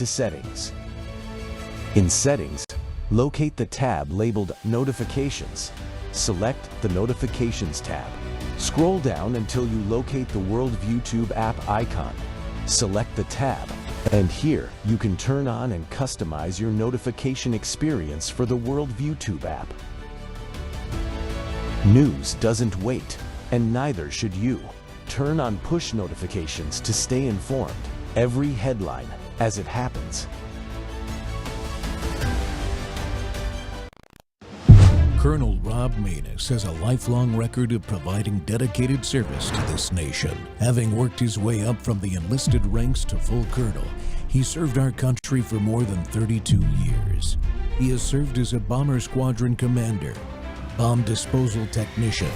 to Settings. In Settings, locate the tab labeled Notifications. Select the Notifications tab. Scroll down until you locate the World ViewTube app icon. Select the tab, and here you can turn on and customize your notification experience for the World ViewTube app. News doesn't wait, and neither should you. Turn on push notifications to stay informed. Every headline as it happens. Colonel Rob Maness has a lifelong record of providing dedicated service to this nation. Having worked his way up from the enlisted ranks to full colonel, he served our country for more than 32 years. He has served as a bomber squadron commander, bomb disposal technician,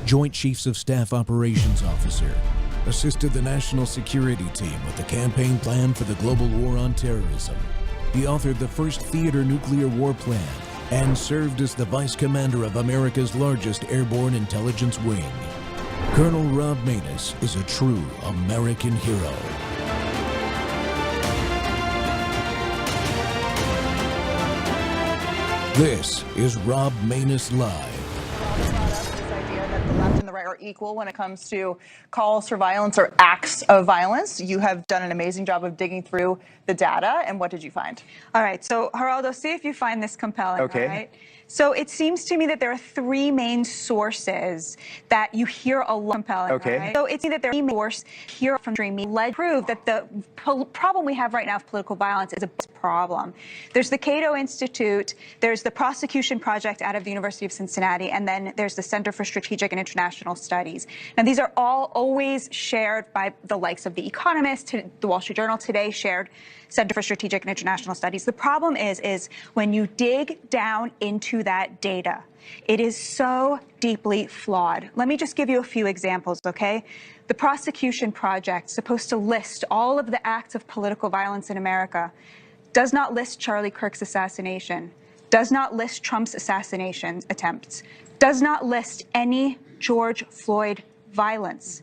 Joint Chiefs of Staff Operations Officer, assisted the National Security Team with the campaign plan for the global war on terrorism. He authored the first theater nuclear war plan and served as the Vice Commander of America's largest airborne intelligence wing. Colonel Rob Maness is a true American hero. This is Rob Maness Live. The left and the right are equal when it comes to calls for violence or acts of violence. You have done an amazing job of digging through the data, and what did you find? All right, so Geraldo, see if you find this compelling. Okay. All right? So it seems to me that there are three main sources that you hear a lot compelling. Okay. Right? So it's that there are three main sources here from streaming led prove that the problem we have right now of political violence is a problem. There's the Cato Institute, there's the Prosecution Project out of the University of Cincinnati, and then there's the Center for Strategic and International Studies. Now, these are all always shared by the likes of The Economist, the Wall Street Journal today shared Center for Strategic and International Studies. The problem is when you dig down into that data, it is so deeply flawed. Let me just give you a few examples, okay? The Prosecution Project, supposed to list all of the acts of political violence in America, does not list Charlie Kirk's assassination, does not list Trump's assassination attempts, does not list any George Floyd violence.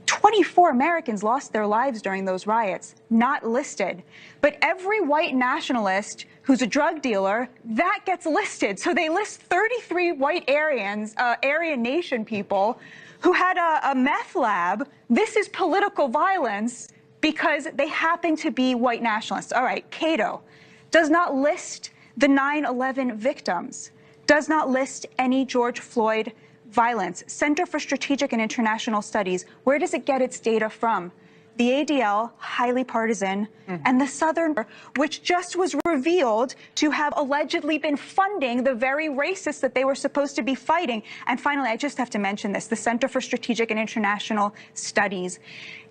24 Americans lost their lives during those riots, not listed. But every white nationalist who's a drug dealer, that gets listed. So they list 33 white Aryan Nation people who had a meth lab. This is political violence because they happen to be white nationalists. All right, Cato does not list the 9/11 victims, does not list any George Floyd violence. Center for Strategic and International Studies, where does it get its data from? The ADL, highly partisan, and the Southern, which just was revealed to have allegedly been funding the very racists that they were supposed to be fighting. And finally, I just have to mention this, the Center for Strategic and International Studies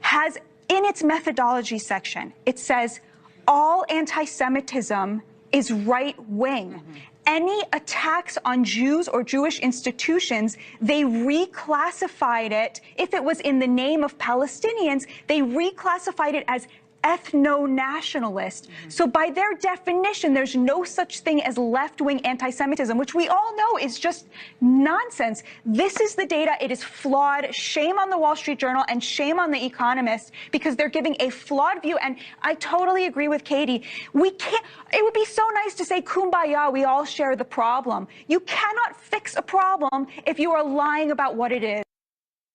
has in its methodology section, it says all anti-Semitism is right-wing. Any attacks on Jews or Jewish institutions, they reclassified it. If it was in the name of Palestinians, they reclassified it as ethno-nationalist. So by their definition, there's no such thing as left-wing anti-Semitism, which we all know is just nonsense. This is the data. It is flawed. Shame on the Wall Street Journal and shame on The Economist because they're giving a flawed view. And I totally agree with Katie. We can't, it would be so nice to say, kumbaya, we all share the problem. You cannot fix a problem if you are lying about what it is.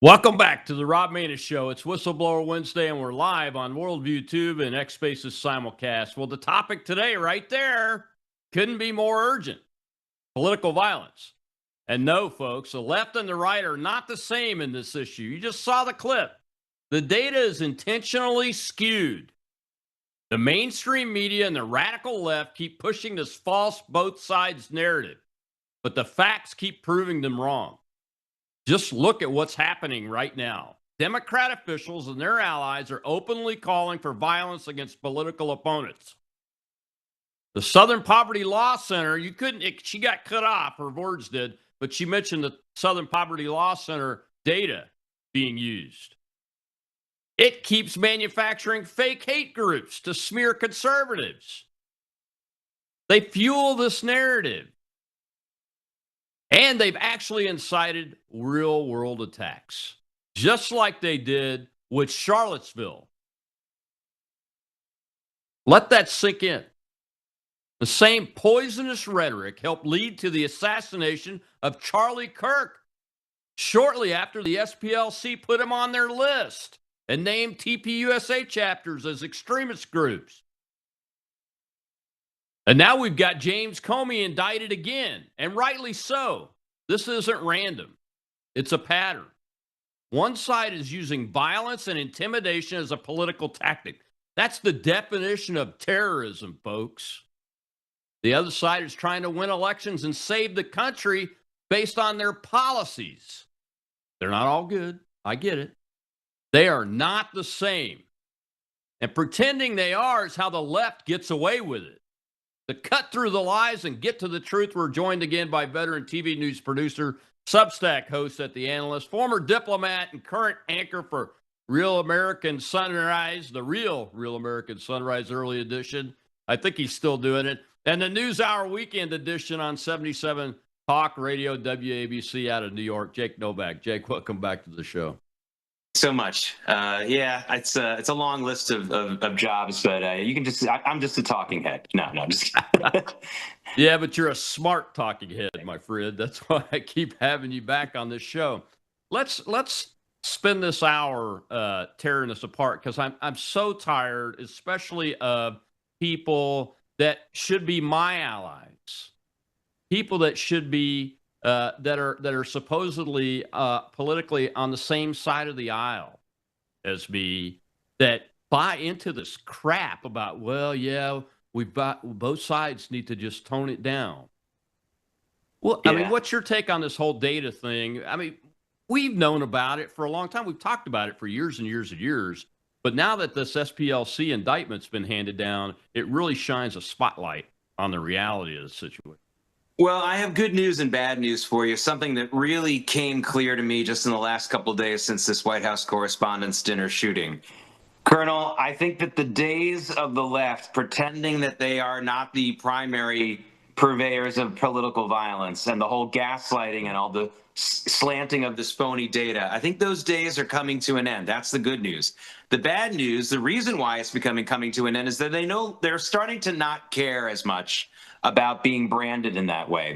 Welcome back to the Rob Maness Show. It's Whistleblower Wednesday, and we're live on Worldview Tube and X Spaces simulcast. Well, the topic today right there couldn't be more urgent. Political violence. And no, folks, the left and the right are not the same in this issue. You just saw the clip. The data is intentionally skewed. The mainstream media and the radical left keep pushing this false both sides narrative, but the facts keep proving them wrong. Just look at what's happening right now. Democrat officials and their allies are openly calling for violence against political opponents. The Southern Poverty Law Center, she got cut off, her words did, but she mentioned the Southern Poverty Law Center data being used. It keeps manufacturing fake hate groups to smear conservatives. They fuel this narrative. And they've actually incited real-world attacks, just like they did with Charlottesville. Let that sink in. The same poisonous rhetoric helped lead to the assassination of Charlie Kirk shortly after the SPLC put him on their list and named TPUSA chapters as extremist groups. And now we've got James Comey indicted again, and rightly so. This isn't random. It's a pattern. One side is using violence and intimidation as a political tactic. That's the definition of terrorism, folks. The other side is trying to win elections and save the country based on their policies. They're not all good. I get it. They are not the same. And pretending they are is how the left gets away with it. To cut through the lies and get to the truth, we're joined again by veteran TV news producer, Substack host at The Analyst, former diplomat and current anchor for Real American Sunrise, the Real American Sunrise Early Edition. I think he's still doing it. And the NewsHour Weekend Edition on 77 Talk Radio WABC out of New York. Jake Novak. Jake, welcome back to the show. So much. Yeah, it's a long list of jobs, but you can just, I'm just a talking head. No, I'm just kidding. Yeah, but you're a smart talking head, my friend. That's why I keep having you back on this show. Let's spend this hour tearing this apart, because I'm so tired, especially of people that should be my allies, people that should be that are supposedly politically on the same side of the aisle as me, that buy into this crap about, well, yeah, both sides need to just tone it down. Well, I mean, what's your take on this whole data thing? I mean, we've known about it for a long time. We've talked about it for years and years and years. But now that this SPLC indictment's been handed down, it really shines a spotlight on the reality of the situation. Well, I have good news and bad news for you. Something that really came clear to me just in the last couple of days since this White House Correspondents' Dinner shooting. Colonel, I think that the days of the left pretending that they are not the primary purveyors of political violence and the whole gaslighting and all the slanting of this phony data, I think those days are coming to an end. That's the good news. The bad news, the reason why it's coming to an end, is that they know they're starting to not care as much about being branded in that way.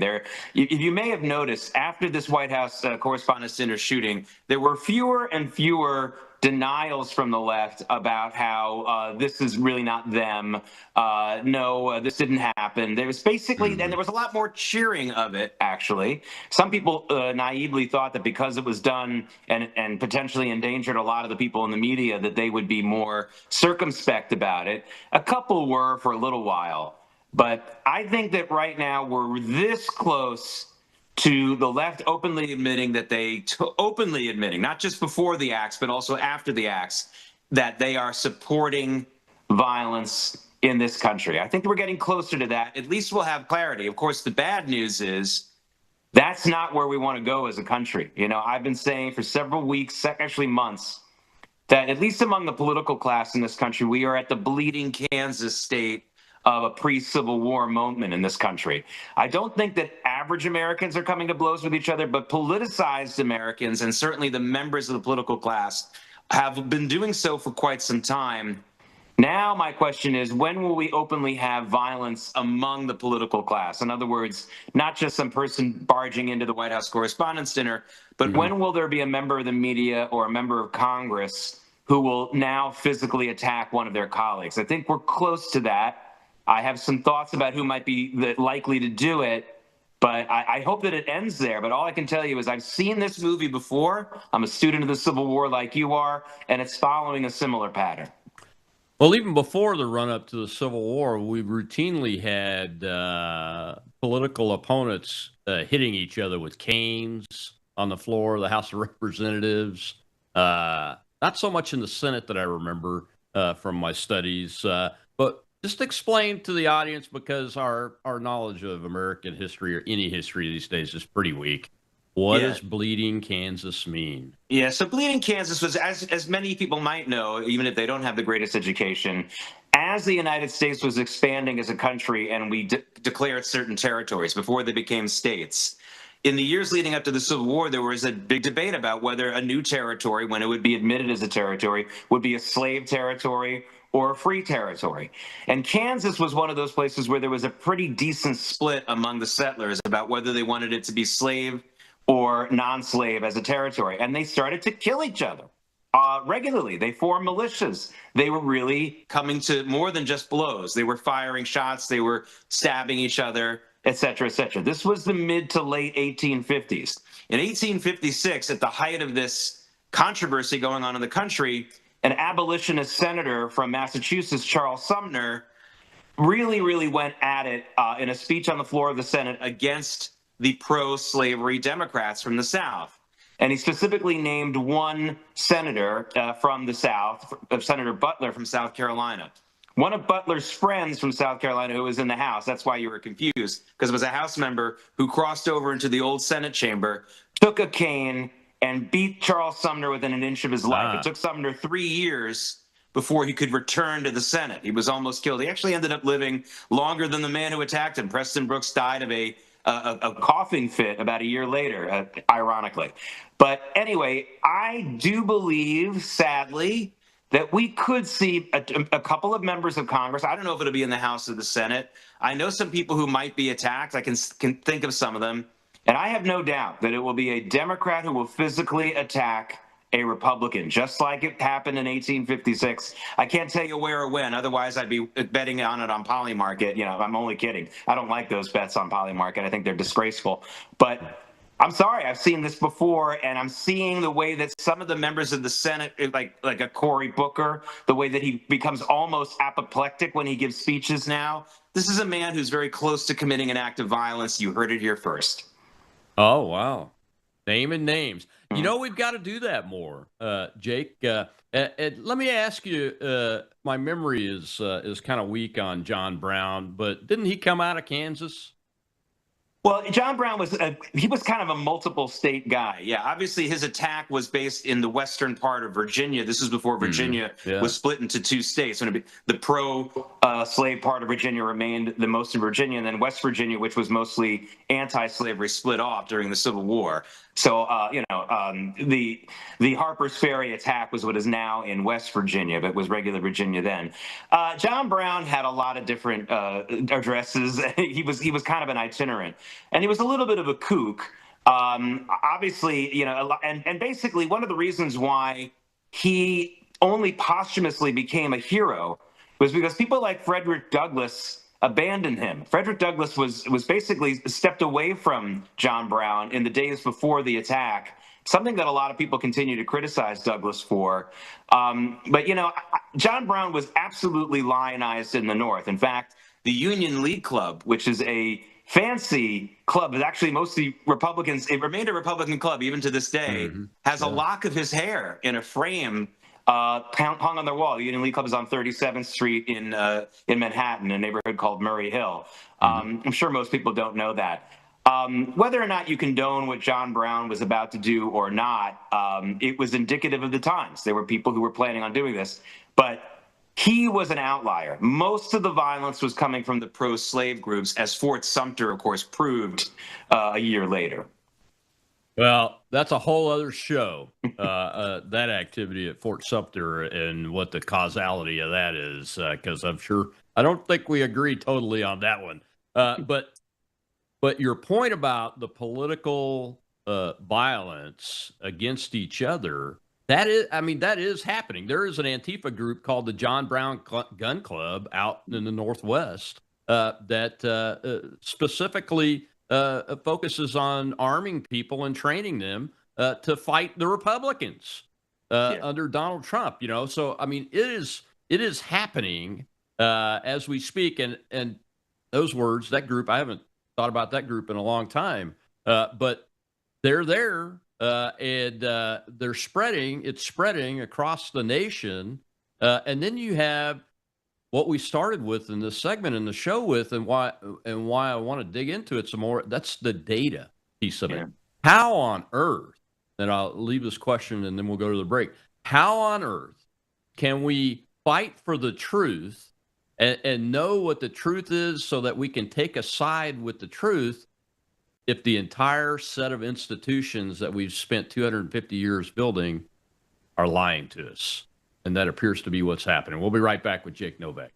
You may have noticed, after this White House Correspondents' Dinner shooting, there were fewer and fewer denials from the left about how this is really not them. No, this didn't happen. There was basically, and there was a lot more cheering of it, actually. Some people naively thought that because it was done and potentially endangered a lot of the people in the media, that they would be more circumspect about it. A couple were for a little while. But I think that right now we're this close to the left openly admitting that openly admitting, not just before the acts, but also after the acts, that they are supporting violence in this country. I think we're getting closer to that. At least we'll have clarity. Of course, the bad news is that's not where we want to go as a country. You know, I've been saying for several weeks, actually months, that at least among the political class in this country, we are at the bleeding Kansas state of a pre-Civil War moment in this country. I don't think that average Americans are coming to blows with each other, but politicized Americans, and certainly the members of the political class, have been doing so for quite some time. Now my question is, when will we openly have violence among the political class? In other words, not just some person barging into the White House Correspondents' Dinner, but when will there be a member of the media or a member of Congress who will now physically attack one of their colleagues? I think we're close to that. I have some thoughts about who might be likely to do it, but I hope that it ends there. But all I can tell you is I've seen this movie before. I'm a student of the Civil War like you are, and it's following a similar pattern. Well, even before the run-up to the Civil War, we routinely had political opponents hitting each other with canes on the floor of the House of Representatives. Not so much in the Senate that I remember from my studies, but just explain to the audience, because our knowledge of American history or any history these days is pretty weak. What does Bleeding Kansas mean? Yeah, so Bleeding Kansas was, as many people might know, even if they don't have the greatest education, as the United States was expanding as a country and we declared certain territories before they became states. In the years leading up to the Civil War, there was a big debate about whether a new territory, when it would be admitted as a territory, would be a slave territory or a free territory. And Kansas was one of those places where there was a pretty decent split among the settlers about whether they wanted it to be slave or non-slave as a territory. And they started to kill each other regularly. They formed militias. They were really coming to more than just blows. They were firing shots. They were stabbing each other, et cetera, et cetera. This was the mid to late 1850s. In 1856, at the height of this controversy going on in the country, an abolitionist senator from Massachusetts, Charles Sumner, really went at it in a speech on the floor of the Senate against the pro-slavery Democrats from the South. And he specifically named one senator from the South, Senator Butler from South Carolina. One of Butler's friends from South Carolina who was in the House, that's why you were confused, because it was a House member who crossed over into the old Senate chamber, took a cane, and beat Charles Sumner within an inch of his life. It took Sumner 3 years before he could return to the Senate. He was almost killed. He actually ended up living longer than the man who attacked him. Preston Brooks died of a coughing fit about a year later, ironically. But anyway, I do believe, sadly, that we could see a couple of members of Congress. I don't know if it'll be in the House or the Senate. I know some people who might be attacked. I can think of some of them. And I have no doubt that it will be a Democrat who will physically attack a Republican, just like it happened in 1856. I can't tell you where or when. Otherwise, I'd be betting on it on Polymarket. You know, I'm only kidding. I don't like those bets on Polymarket. I think they're disgraceful. But I'm sorry, I've seen this before, and I'm seeing the way that some of the members of the Senate, like a Cory Booker, the way that he becomes almost apoplectic when he gives speeches now. This is a man who's very close to committing an act of violence. You heard it here first. Oh, wow. Naming names. You know, we've got to do that more, Jake. And let me ask you, my memory is kind of weak on John Brown, but didn't he come out of Kansas? Well, John Brown he was kind of a multiple state guy. Yeah, obviously his attack was based in the western part of Virginia. This was before Virginia was split into two states. The pro-slave part of Virginia remained the most in Virginia, and then West Virginia, which was mostly anti-slavery, split off during the Civil War. So, the Harper's Ferry attack was what is now in West Virginia, but was regular Virginia then. John Brown had a lot of different addresses. He was kind of an itinerant, and he was a little bit of a kook. Obviously, and basically one of the reasons why he only posthumously became a hero was because people like Frederick Douglass abandoned him. Frederick Douglass was basically stepped away from John Brown in the days before the attack, something that a lot of people continue to criticize Douglass for. But John Brown was absolutely lionized in the North. In fact, the Union League Club, which is a fancy club, is actually mostly Republicans. It remained a Republican club even to this day, has a lock of his hair in a frame hung on their wall. The Union League Club is on 37th Street in Manhattan, a neighborhood called Murray Hill. I'm sure most people don't know that. Whether or not you condone what John Brown was about to do or not, it was indicative of the times. There were people who were planning on doing this, but he was an outlier. Most of the violence was coming from the pro-slave groups, as Fort Sumter, of course, proved a year later. Well, that's a whole other show, that activity at Fort Sumter and what the causality of that is, because I don't think we agree totally on that one. But your point about the political violence against each other, that is happening. There is an Antifa group called the John Brown Gun Club out in the Northwest that specifically focuses on arming people and training them to fight the Republicans under Donald Trump. So it is happening as we speak. And those words, that group, I haven't thought about that group in a long time, but they're there and they're spreading. It's spreading across the nation, and then you have what we started with in this segment in the show with, and why I want to dig into it some more. That's the data piece of it. How on earth, and I'll leave this question and then we'll go to the break. How on earth can we fight for the truth and know what the truth is so that we can take a side with the truth if the entire set of institutions that we've spent 250 years building are lying to us? And that appears to be what's happening. We'll be right back with Jake Novak.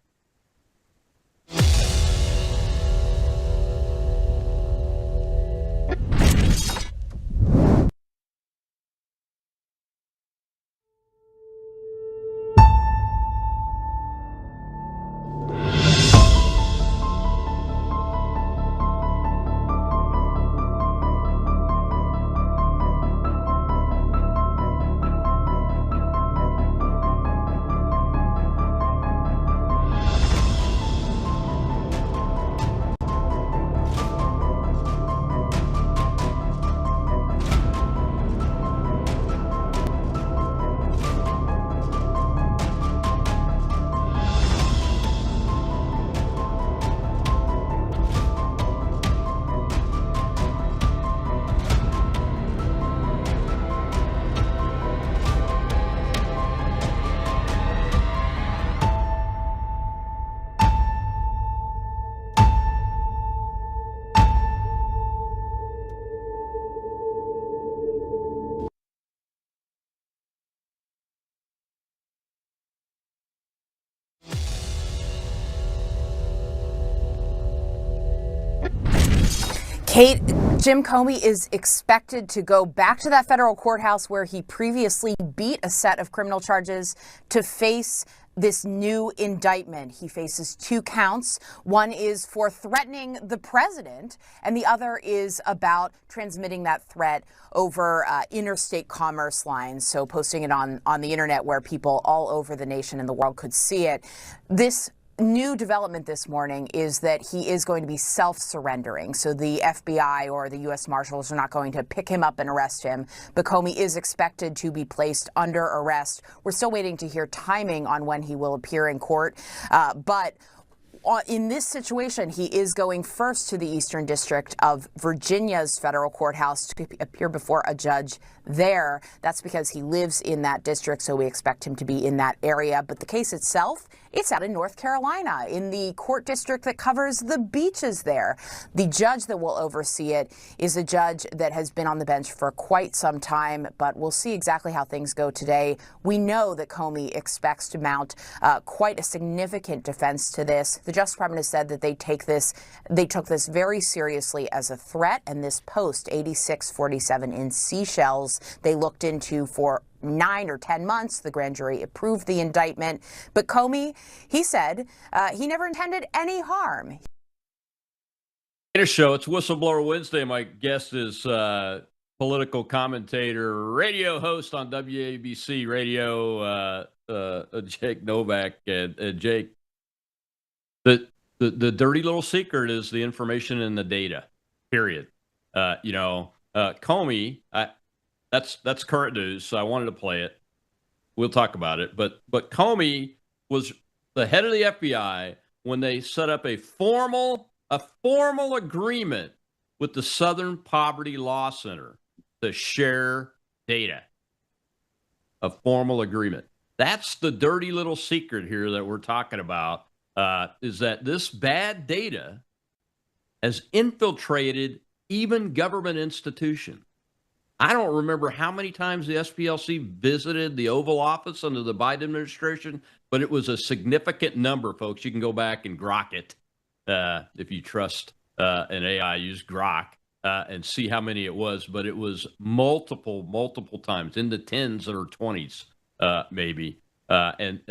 Kate, Jim Comey is expected to go back to that federal courthouse where he previously beat a set of criminal charges to face this new indictment. He faces 2 counts. One is for threatening the president, and the other is about transmitting that threat over interstate commerce lines, so posting it on the internet where people all over the nation and the world could see it. This new development this morning is that he is going to be self-surrendering. So the FBI or the U.S. Marshals are not going to pick him up and arrest him, but Comey is expected to be placed under arrest. We're still waiting to hear timing on when he will appear in court, but in this situation, he is going first to the Eastern District of Virginia's federal courthouse to appear before a judge there. That's because he lives in that district, so we expect him to be in that area. But the case itself, it's out in North Carolina, in the court district that covers the beaches there. The judge that will oversee it is a judge that has been on the bench for quite some time, but we'll see exactly how things go today. We know that Comey expects to mount quite a significant defense to this. The Justice Department has said that they took this very seriously as a threat, and this post, 8647 in Seychelles, they looked into for 9 or 10 months. The grand jury approved the indictment. But Comey, he said he never intended any harm. In a show, it's Whistleblower Wednesday. My guest is political commentator, radio host on WABC Radio, Jake Novak. And Jake, the dirty little secret is the information and the data, period. Comey, that's current news, so I wanted to play it. We'll talk about it. But Comey was the head of the FBI when they set up a formal agreement with the Southern Poverty Law Center to share data. A formal agreement. That's the dirty little secret here that we're talking about, is that this bad data has infiltrated even government institutions. I don't remember how many times the SPLC visited the Oval Office under the Biden administration, but it was a significant number, folks. You can go back and grok it if you trust an AI. Use Grok and see how many it was, but it was multiple times, in the 10s or 20s, maybe. And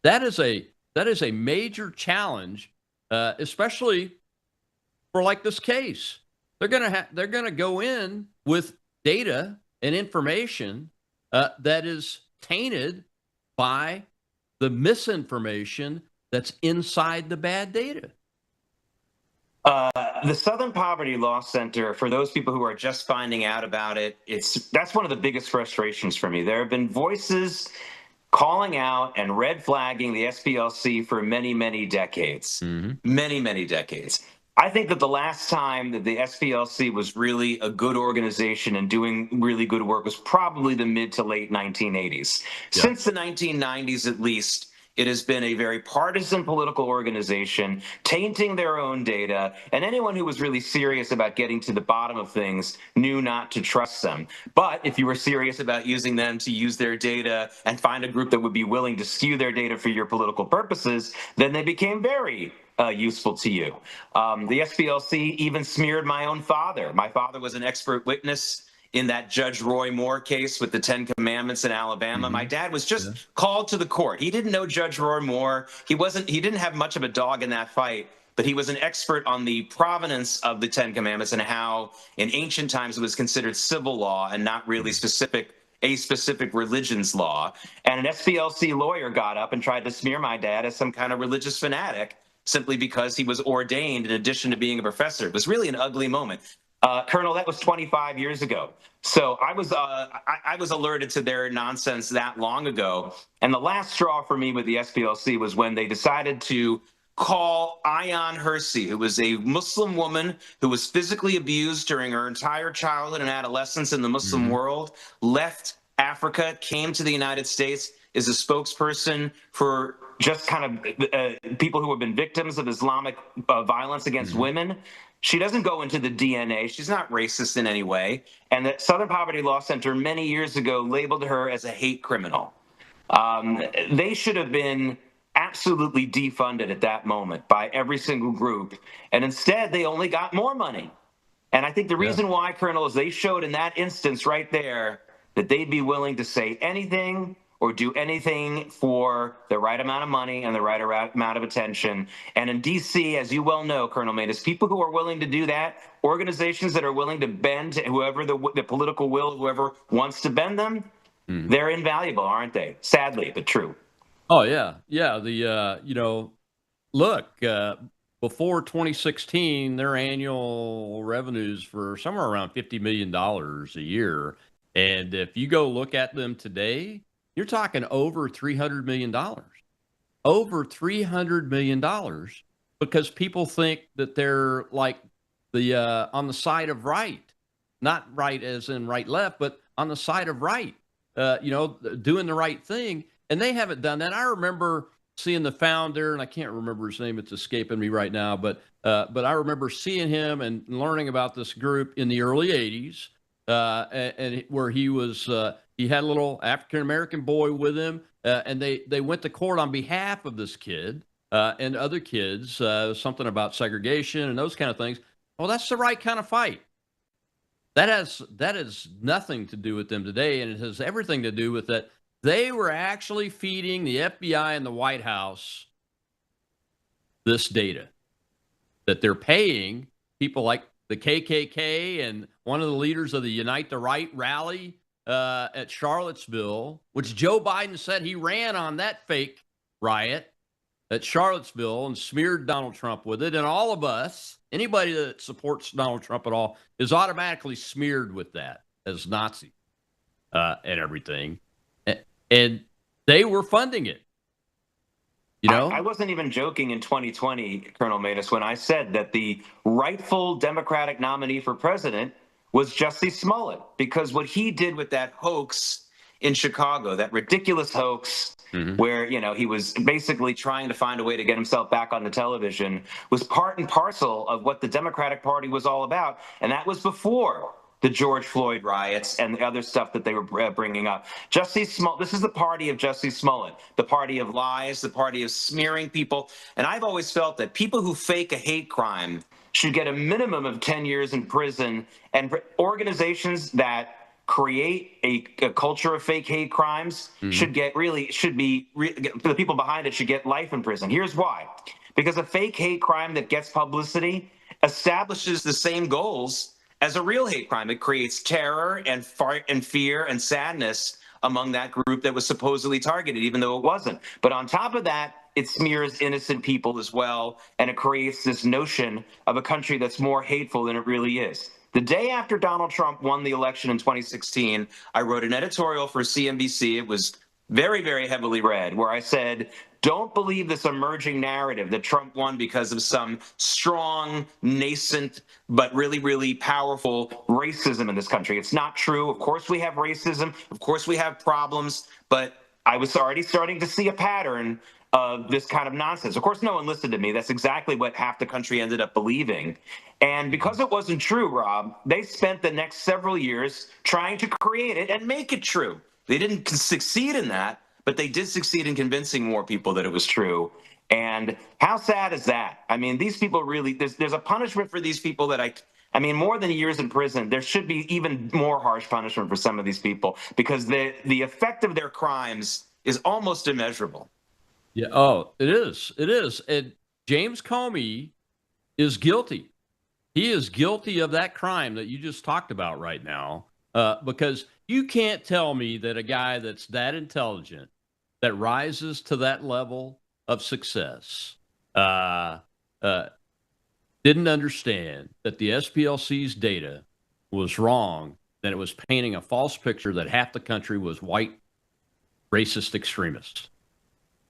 that is a major challenge, especially for like this case. They're gonna go in with data and information that is tainted by the misinformation that's inside the bad data. The Southern Poverty Law Center, for those people who are just finding out about it, that's one of the biggest frustrations for me. There have been voices calling out and red flagging the SPLC for many, many decades. Mm-hmm. Many, many decades. I think that the last time that the SPLC was really a good organization and doing really good work was probably the mid to late 1980s. Yeah. Since the 1990s, at least, It has been a very partisan political organization, tainting their own data, and anyone who was really serious about getting to the bottom of things knew not to trust them. But if you were serious about using them to use their data and find a group that would be willing to skew their data for your political purposes, then they became very useful to you. The SPLC even smeared my own father. My father was an expert witness in that Judge Roy Moore case with the 10 Commandments in Alabama. My dad was just called to the court. He didn't know Judge Roy Moore. He didn't have much of a dog in that fight, but he was an expert on the provenance of the 10 Commandments and how in ancient times it was considered civil law and not really a specific religion's law. And an SPLC lawyer got up and tried to smear my dad as some kind of religious fanatic simply because he was ordained in addition to being a professor. It was really an ugly moment. Colonel, that was 25 years ago. So I was alerted to their nonsense that long ago. And the last straw for me with the SPLC was when they decided to call Ayaan Hirsi, who was a Muslim woman who was physically abused during her entire childhood and adolescence in the Muslim world, left Africa, came to the United States, is a spokesperson for just kind of people who have been victims of Islamic violence against women. She doesn't go into the DNA. She's not racist in any way. And the Southern Poverty Law Center many years ago labeled her as a hate criminal. They should have been absolutely defunded at that moment by every single group. And instead, they only got more money. And I think the reason why, Colonel, is they showed in that instance right there that they'd be willing to say anything or do anything for the right amount of money and the right amount of attention. And in D.C., as you well know, Colonel Maness, people who are willing to do that, organizations that are willing to bend to whoever the political will, whoever wants to bend them, they're invaluable, aren't they? Sadly, but true. Oh, yeah. Yeah. Look, before 2016, their annual revenues were somewhere around $50 million a year. And if you go look at them today, you're talking over $300 million. Over $300 million because people think that they're like on the side of right. Not right as in right left, but on the side of right, doing the right thing. And they haven't done that. I remember seeing the founder, and I can't remember his name. It's escaping me right now. But I remember seeing him and learning about this group in the early 80s. And where he was, he had a little African-American boy with him, and they went to court on behalf of this kid and other kids, something about segregation and those kind of things. Well, that's the right kind of fight. That has nothing to do with them today, and it has everything to do with that they were actually feeding the FBI and the White House this data, that they're paying people like the KKK and one of the leaders of the Unite the Right rally at Charlottesville, which Joe Biden said he ran on that fake riot at Charlottesville and smeared Donald Trump with it. And all of us, anybody that supports Donald Trump at all, is automatically smeared with that as Nazi and everything. And they were funding it. I wasn't even joking in 2020, Colonel Maness, when I said that the rightful Democratic nominee for president was Jussie Smollett, because what he did with that hoax in Chicago, that ridiculous hoax where, he was basically trying to find a way to get himself back on the television, was part and parcel of what the Democratic Party was all about. And that was before the George Floyd riots and the other stuff that they were bringing up. Jussie Smollett, this is the party of Jussie Smollett, the party of lies, the party of smearing people. And I've always felt that people who fake a hate crime should get a minimum of 10 years in prison, and organizations that create a culture of fake hate crimes the people behind it should get life in prison. Here's why. Because a fake hate crime that gets publicity establishes the same goals as a real hate crime. It creates terror and fear and sadness among that group that was supposedly targeted, even though it wasn't. But on top of that, it smears innocent people as well, and it creates this notion of a country that's more hateful than it really is. The day after Donald Trump won the election in 2016, I wrote an editorial for CNBC. It was very, very heavily read, where I said, don't believe this emerging narrative that Trump won because of some strong, nascent, but really, really powerful racism in this country. It's not true. Of course we have racism. Of course we have problems. But I was already starting to see a pattern of this kind of nonsense. Of course, no one listened to me. That's exactly what half the country ended up believing. And because it wasn't true, Rob, they spent the next several years trying to create it and make it true. They didn't succeed in that, but they did succeed in convincing more people that it was true. And how sad is that? I mean, these people really, there's a punishment for these people that I mean, more than years in prison, there should be even more harsh punishment for some of these people because the effect of their crimes is almost immeasurable. Yeah. Oh, it is. It is. And James Comey is guilty. He is guilty of that crime that you just talked about right now, because you can't tell me that a guy that's that intelligent, that rises to that level of success, didn't understand that the SPLC's data was wrong, that it was painting a false picture that half the country was white racist extremists.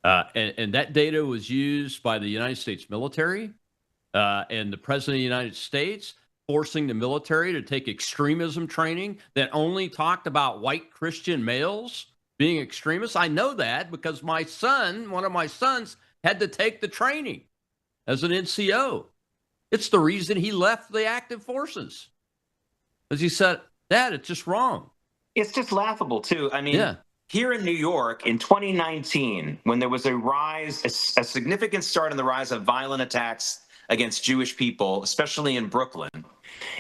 And that data was used by the United States military and the president of the United States, forcing the military to take extremism training that only talked about white Christian males being extremists. I know that because my son, one of my sons, had to take the training as an NCO. It's the reason he left the active forces. As he said, Dad, it's just wrong. It's just laughable, too. I mean, Yeah. Here in New York in 2019, when there was a rise, a significant start in the rise of violent attacks against Jewish people, especially in Brooklyn,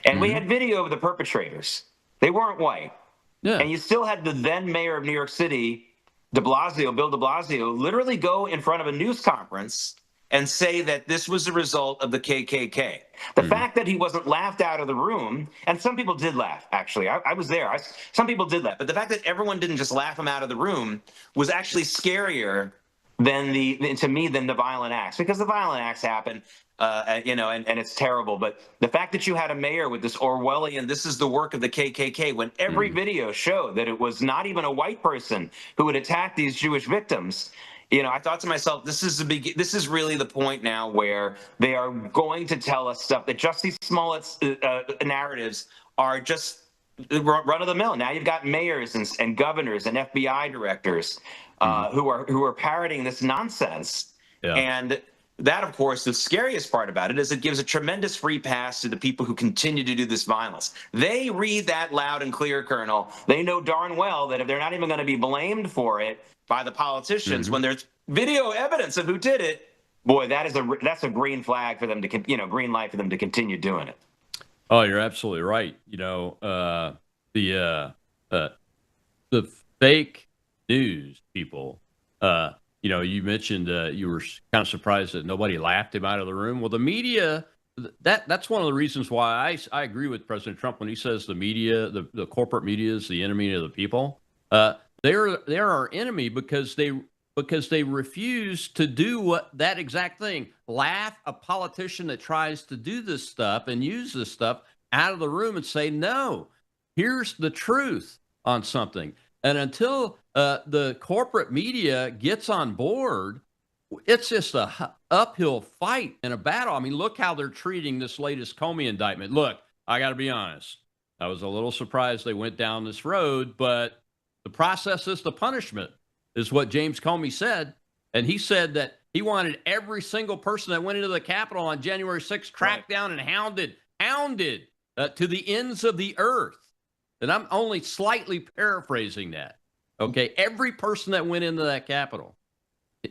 and we had video of the perpetrators. They weren't white. Yeah. And you still had the then mayor of New York City, Bill de Blasio, literally go in front of a news conference and say that this was a result of the KKK. The fact that he wasn't laughed out of the room, and some people did laugh, actually. I was there. Some people did laugh. But the fact that everyone didn't just laugh him out of the room was actually scarier than to me than the violent acts, because the violent acts happen, and it's terrible. But the fact that you had a mayor with this Orwellian, this is the work of the KKK, when every video showed that it was not even a white person who would attack these Jewish victims, I thought to myself, this is really the point now where they are going to tell us stuff that Jussie Smollett's narratives are just run of the mill. Now you've got mayors and governors and FBI directors who are parroting this nonsense. Yeah. And that, of course, the scariest part about it is it gives a tremendous free pass to the people who continue to do this violence. They read that loud and clear, Colonel. They know darn well that if they're not even going to be blamed for it by the politicians, when there's video evidence of who did it, boy, that's a green flag for them to, green light for them to continue doing it. Oh, you're absolutely right. The fake news people, you mentioned you were kind of surprised that nobody laughed him out of the room. Well, the media, that's one of the reasons why I agree with President Trump when he says the media, the corporate media is the enemy of the people. They're our enemy because they refuse to do that exact thing. Laugh a politician that tries to do this stuff and use this stuff out of the room and say, no, here's the truth on something. And until the corporate media gets on board, it's just a uphill fight and a battle. I mean, look how they're treating this latest Comey indictment. Look, I got to be honest. I was a little surprised they went down this road, but the process is the punishment, is what James Comey said. And he said that he wanted every single person that went into the Capitol on January 6th tracked down and hounded to the ends of the earth. And I'm only slightly paraphrasing that. Okay, every person that went into that Capitol.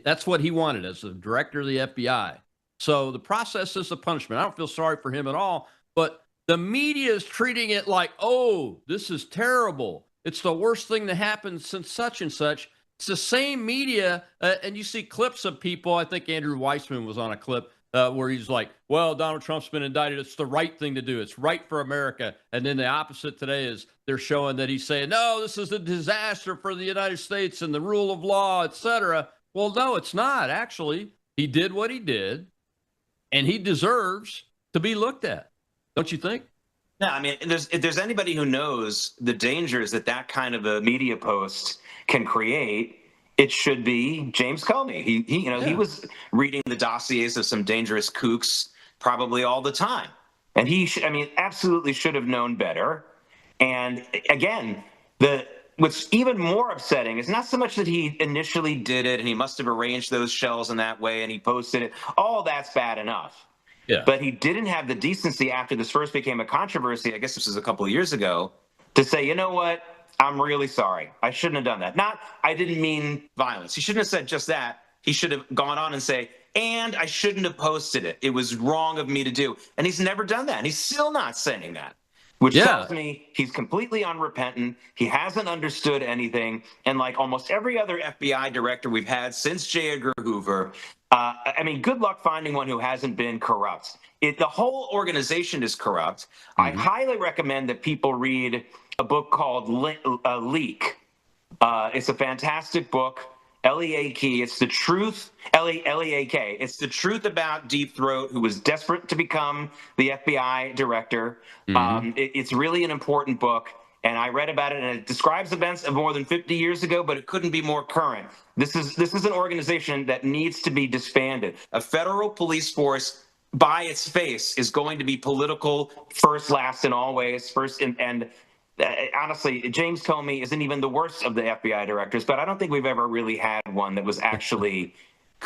That's what he wanted as the director of the FBI. So the process is the punishment. I don't feel sorry for him at all, but the media is treating it like, oh, this is terrible. It's the worst thing that happened since such and such. It's the same media, and you see clips of people. I think Andrew Weissman was on a clip where he's like, well, Donald Trump's been indicted. It's the right thing to do. It's right for America. And then the opposite today is they're showing that he's saying, no, this is a disaster for the United States and the rule of law, et cetera. Well, no, it's not. Actually, he did what he did, and he deserves to be looked at. Don't you think? No, I mean, if there's anybody who knows the dangers that kind of a media post can create, it should be James Comey. He was reading the dossiers of some dangerous kooks probably all the time, and he absolutely should have known better. And again, the what's even more upsetting is not so much that he initially did it and he must have arranged those shells in that way and he posted it. All that's bad enough. Yeah. But he didn't have the decency after this first became a controversy, I guess this was a couple of years ago, to say, you know what, I'm really sorry. I shouldn't have done that. Not, I didn't mean violence. He shouldn't have said just that. He should have gone on and say, and I shouldn't have posted it. It was wrong of me to do. And he's never done that. And he's still not saying that, which tells me he's completely unrepentant. He hasn't understood anything. And like almost every other FBI director we've had since J. Edgar Hoover, I mean, good luck finding one who hasn't been corrupt. The whole organization is corrupt. I highly recommend that people read a book called Leak. It's a fantastic book. L-E-A-K. It's the truth. L-E-A-K. It's the truth about Deep Throat, who was desperate to become the FBI director. It's really an important book. And I read about it, and it describes events of more than 50 years ago, but it couldn't be more current. This is an organization that needs to be disbanded. A federal police force, by its face, is going to be political first, last, and always. Honestly, James Comey isn't even the worst of the FBI directors, but I don't think we've ever really had one that was actually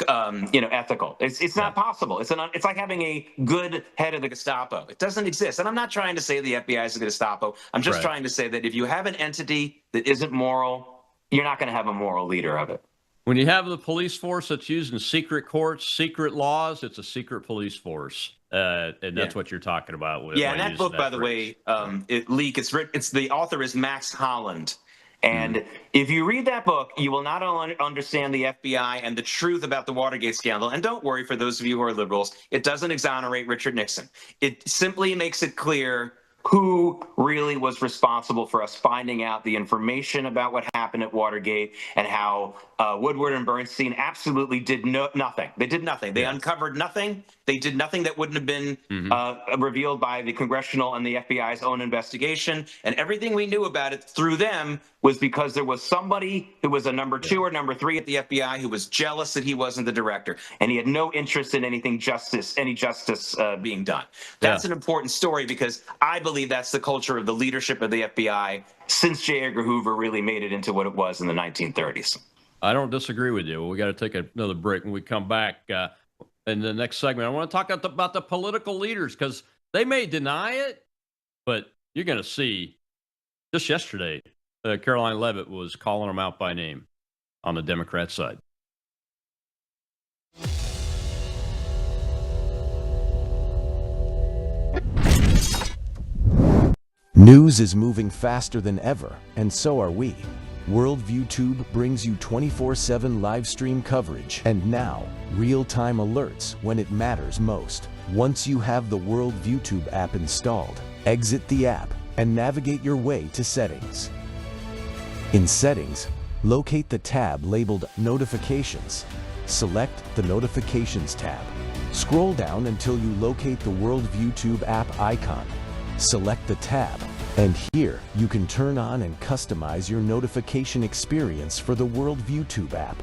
ethical. It's not possible. It's like having a good head of the Gestapo. It doesn't exist. And I'm not trying to say the FBI is the Gestapo. I'm just trying to say that if you have an entity that isn't moral, you're not going to have a moral leader of it. When you have the police force that's using secret courts, secret laws, it's a secret police force. And that's what you're talking about. And that book, by the way, Leak, it's the author is Max Holland. And if you read that book, you will not only understand the FBI and the truth about the Watergate scandal. And don't worry, for those of you who are liberals, it doesn't exonerate Richard Nixon. It simply makes it clear who really was responsible for us finding out the information about what happened at Watergate and how Woodward and Bernstein absolutely did nothing. They did nothing. They uncovered nothing. They did nothing that wouldn't have been revealed by the congressional and the FBI's own investigation. And everything we knew about it through them was because there was somebody who was a number 2 or number 3 at the FBI who was jealous that he wasn't the director. And he had no interest in any justice being done. That's an important story because I believe that's the culture of the leadership of the FBI since J. Edgar Hoover really made it into what it was in the 1930s. I don't disagree with you. We got to take another break. When we come back in the next segment, I want to talk about the political leaders because they may deny it, but you're going to see just yesterday, Caroline Leavitt was calling them out by name on the Democrat side. News is moving faster than ever, and so are we. Worldview Tube brings you 24/7 live stream coverage and now real-time alerts when it matters most. Once you have the Worldview Tube app installed, exit the app and navigate your way to Settings. In Settings, locate the tab labeled Notifications. Select the Notifications tab. Scroll down until you locate the Worldview Tube app icon. Select the tab, and here you can turn on and customize your notification experience for the Worldview Tube app.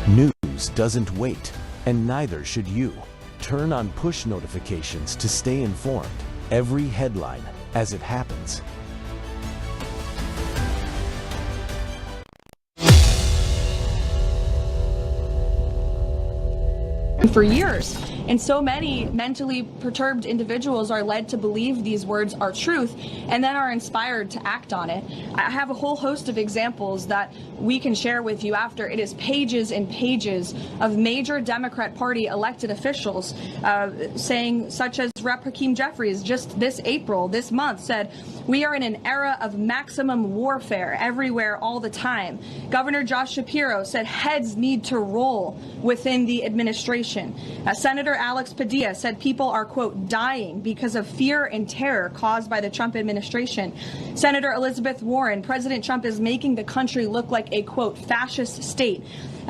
News doesn't wait, and neither should you. Turn on push notifications to stay informed. Every headline as it happens. For years. And so many mentally perturbed individuals are led to believe these words are truth and then are inspired to act on it. I have a whole host of examples that we can share with you after. It is pages and pages of major Democrat Party elected officials saying, such as Rep. Hakeem Jeffries just this month said, "We are in an era of maximum warfare everywhere all the time." Governor Josh Shapiro said heads need to roll within the administration. Senator Alex Padilla said people are, quote, dying because of fear and terror caused by the Trump administration. Senator Elizabeth Warren, President Trump is making the country look like a, quote, fascist state.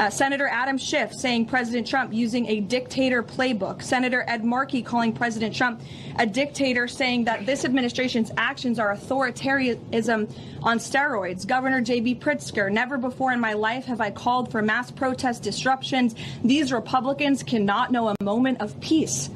Senator Adam Schiff saying President Trump using a dictator playbook. Senator Ed Markey calling President Trump a dictator, saying that this administration's actions are authoritarianism on steroids. Governor J.B. Pritzker, never before in my life have I called for mass protest disruptions. These Republicans cannot know a moment of peace.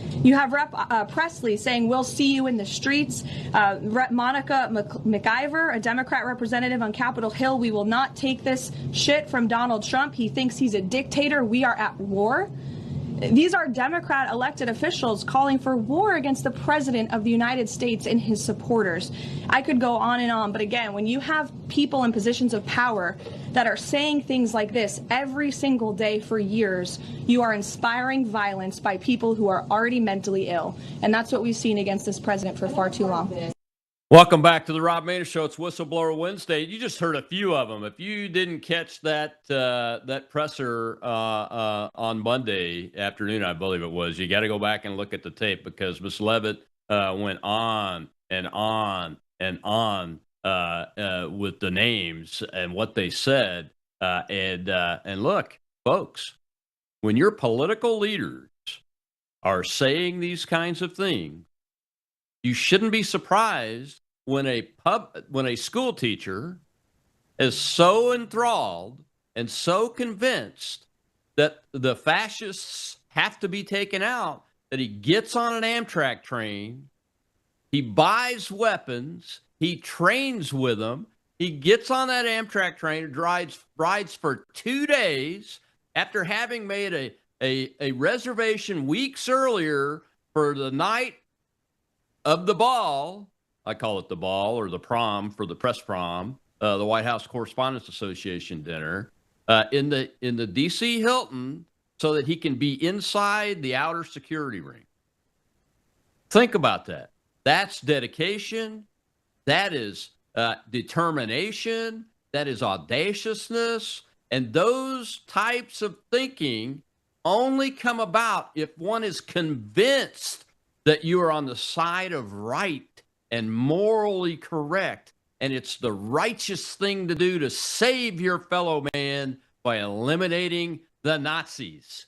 You have Rep. Presley saying, we'll see you in the streets. Rep. Monica McIver, a Democrat representative on Capitol Hill, we will not take this shit from Donald Trump. He thinks he's a dictator. We are at war. These are Democrat elected officials calling for war against the President of the United States and his supporters. I could go on and on, but again, when you have people in positions of power that are saying things like this every single day for years, you are inspiring violence by people who are already mentally ill. And that's what we've seen against this president for far too long. Welcome back to the Rob Maness Show. It's Whistleblower Wednesday. You just heard a few of them. If you didn't catch that that presser on Monday afternoon, I believe it was, you got to go back and look at the tape because Ms. Levitt went on and on and on with the names and what they said. And look, folks, when your political leaders are saying these kinds of things, you shouldn't be surprised when a school teacher is so enthralled and so convinced that the fascists have to be taken out that he gets on an Amtrak train, he buys weapons, he trains with them, he gets on that Amtrak train, rides for 2 days after having made a reservation weeks earlier for the night of the ball. I call it the ball or the prom for the press prom, the White House Correspondents Association dinner in the DC Hilton so that he can be inside the outer security ring. Think about that. That's dedication. That is determination. That is audaciousness. And those types of thinking only come about if one is convinced that you are on the side of right and morally correct, and it's the righteous thing to do to save your fellow man by eliminating the Nazis.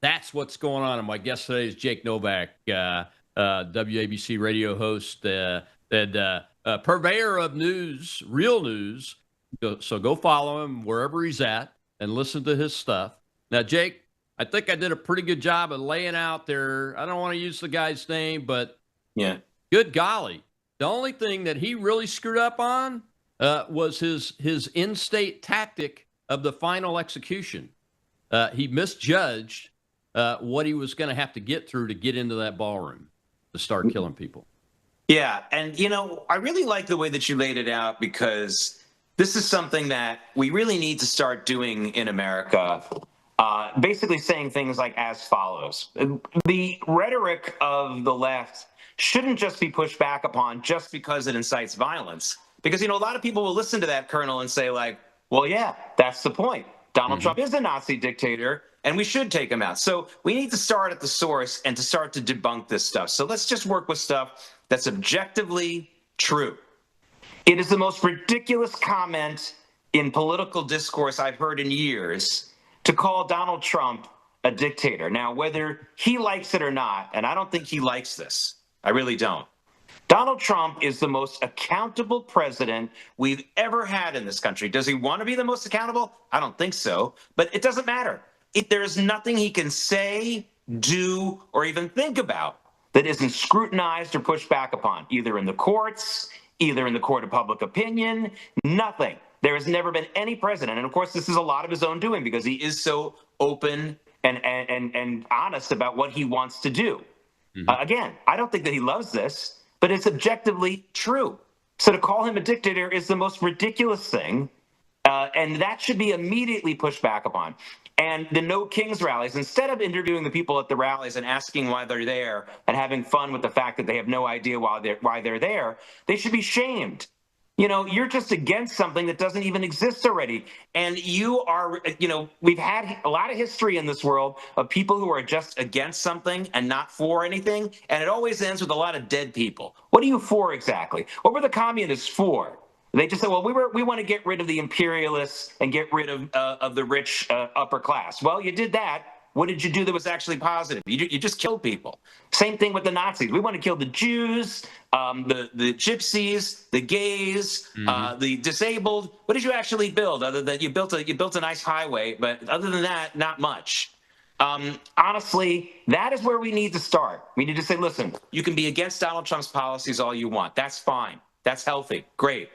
That's what's going on. And my guest today is Jake Novak, WABC radio host and purveyor of news, real news. So go follow him wherever he's at and listen to his stuff. Now, Jake, I think I did a pretty good job of laying out there. I don't want to use the guy's name, but yeah, good golly. The only thing that he really screwed up on was his in-state tactic of the final execution. He misjudged what he was going to have to get through to get into that ballroom to start killing people. Yeah, and I really like the way that you laid it out because this is something that we really need to start doing in America. Basically saying things like as follows. The rhetoric of the left shouldn't just be pushed back upon just because it incites violence. Because, a lot of people will listen to that, Colonel, and say like, well, yeah, that's the point. Donald Trump is a Nazi dictator, and we should take him out. So we need to start at the source and to start to debunk this stuff. So let's just work with stuff that's objectively true. It is the most ridiculous comment in political discourse I've heard in years to call Donald Trump a dictator. Now, whether he likes it or not, and I don't think he likes this, I really don't. Donald Trump is the most accountable president we've ever had in this country. Does he want to be the most accountable? I don't think so, but it doesn't matter. There is nothing he can say, do, or even think about that isn't scrutinized or pushed back upon, either in the courts, either in the court of public opinion, nothing. There has never been any president, and of course this is a lot of his own doing because he is so open and honest about what he wants to do. Again, I don't think that he loves this, but it's objectively true. So to call him a dictator is the most ridiculous thing, and that should be immediately pushed back upon. And the No Kings rallies, instead of interviewing the people at the rallies and asking why they're there and having fun with the fact that they have no idea why they're there, they should be shamed. You're just against something that doesn't even exist already. And we've had a lot of history in this world of people who are just against something and not for anything. And it always ends with a lot of dead people. What are you for exactly? What were the communists for? They just said, well, we want to get rid of the imperialists and get rid of the rich upper class. Well, you did that. What did you do that was actually positive? You just killed people. Same thing with the Nazis. We want to kill the Jews, the gypsies, the gays, the disabled. What did you actually build? Other than you built a nice highway, but other than that, not much. Honestly, that is where we need to start. We need to say, listen, you can be against Donald Trump's policies all you want. That's fine. That's healthy. Great.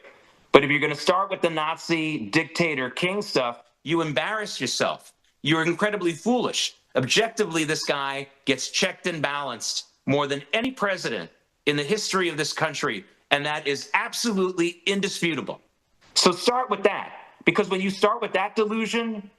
But if you're going to start with the Nazi dictator king stuff, you embarrass yourself. You're incredibly foolish. Objectively, this guy gets checked and balanced more than any president in the history of this country, and that is absolutely indisputable. So start with that, because when you start with that delusion,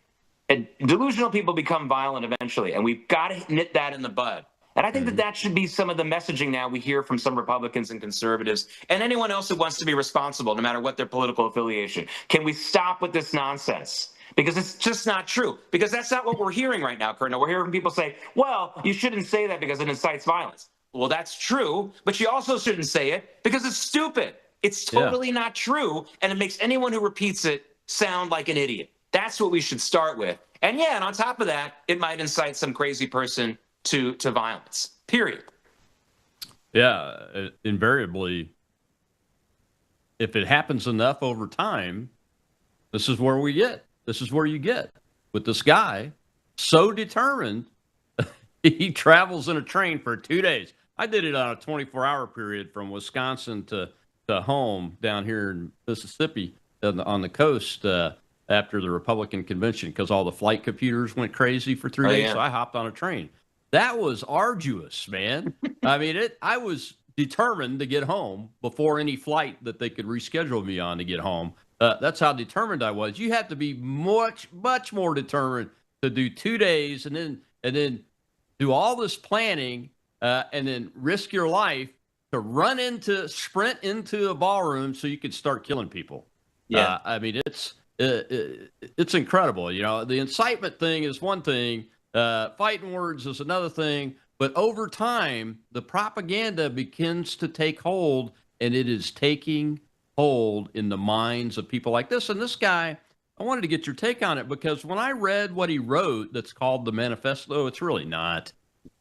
and delusional people become violent eventually, and we've got to nip that in the bud. And I think that that should be some of the messaging now we hear from some Republicans and conservatives and anyone else who wants to be responsible, no matter what their political affiliation. Can we stop with this nonsense? Because it's just not true. Because that's not what we're hearing right now, Colonel. We're hearing people say, well, you shouldn't say that because it incites violence. Well, that's true, but you also shouldn't say it because it's stupid. It's totally not true, and it makes anyone who repeats it sound like an idiot. That's what we should start with. And yeah, and on top of that, it might incite some crazy person to violence, period. Yeah, invariably, if it happens enough over time, this is where we get. This is where you get with this guy so determined. He travels in a train for 2 days. I did it on a 24-hour period from Wisconsin to home down here in Mississippi on the coast after the Republican convention because all the flight computers went crazy for 3 days. Yeah. So I hopped on a train. That was arduous, man. I mean, I was determined to get home before any flight that they could reschedule me on to get home. That's how determined I was. You have to be much more determined to do 2 days and then do all this planning and then risk your life to sprint into a ballroom so you could start killing people. Yeah. I mean, it's incredible. You know, the incitement thing is one thing. Fighting words is another thing. But over time, the propaganda begins to take hold, and it is taking hold in the minds of people like this. And this guy, I wanted to get your take on it because when I read what he wrote that's called the manifesto, it's really not.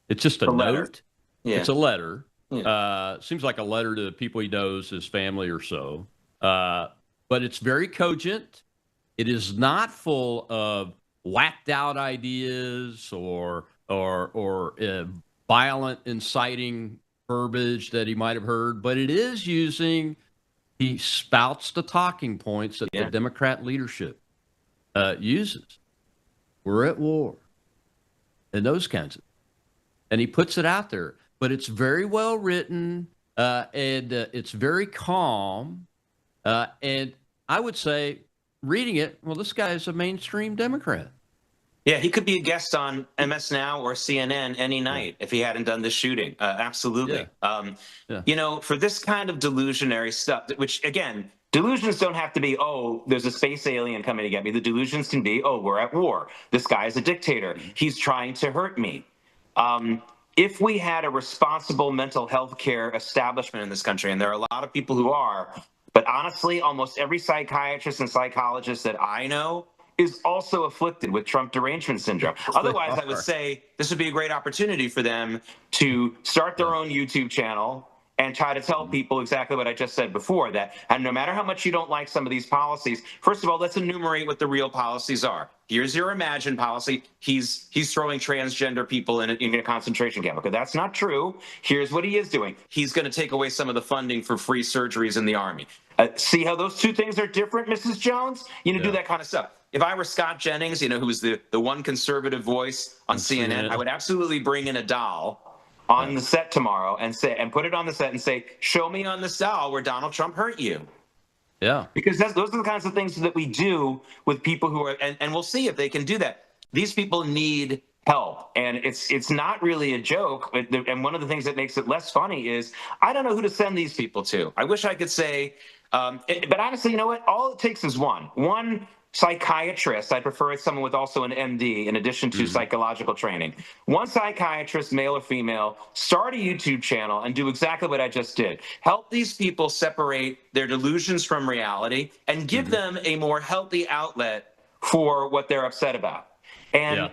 It's just a note. Yeah. It's a letter. Yeah. Seems like a letter to people he knows, his family or so. But it's very cogent. It is not full of whacked out ideas or violent inciting verbiage that he might have heard, but it is he spouts the talking points that the Democrat leadership uses. We're at war and those kinds of things. And he puts it out there, but it's very well written and it's very calm. And I would say reading it, well, this guy is a mainstream Democrat. Yeah, he could be a guest on MS Now or CNN any night if he hadn't done this shooting. Absolutely. You know, for this kind of delusionary stuff, which, again, delusions don't have to be, oh, there's a space alien coming to get me. The delusions can be, oh, we're at war. This guy is a dictator. He's trying to hurt me. If we had a responsible mental health care establishment in this country, and there are a lot of people who are, but honestly, almost every psychiatrist and psychologist that I know is also afflicted with Trump derangement syndrome. Otherwise, I would say this would be a great opportunity for them to start their own YouTube channel and try to tell people exactly what I just said before, that and no matter how much you don't like some of these policies, first of all, let's enumerate what the real policies are. Here's your imagined policy. He's throwing transgender people in a concentration camp. Okay, that's not true. Here's what he is doing. He's going to take away some of the funding for free surgeries in the Army. See how those two things are different, Mrs. Jones? You know, do that kind of stuff. If I were Scott Jennings, you know, who was the one conservative voice on CNN, I would absolutely bring in a doll on the set tomorrow and put it on the set and say, show me on this doll where Donald Trump hurt you. Yeah. Because those are the kinds of things that we do with people who are, and we'll see if they can do that. These people need help, and it's not really a joke. And one of the things that makes it less funny is I don't know who to send these people to. I wish I could say, but honestly, you know what? All it takes is one psychiatrist. I prefer it's someone with also an MD in addition to psychological training. One psychiatrist, male or female, start a YouTube channel and do exactly what I just did. Help these people separate their delusions from reality and give them a more healthy outlet for what they're upset about. And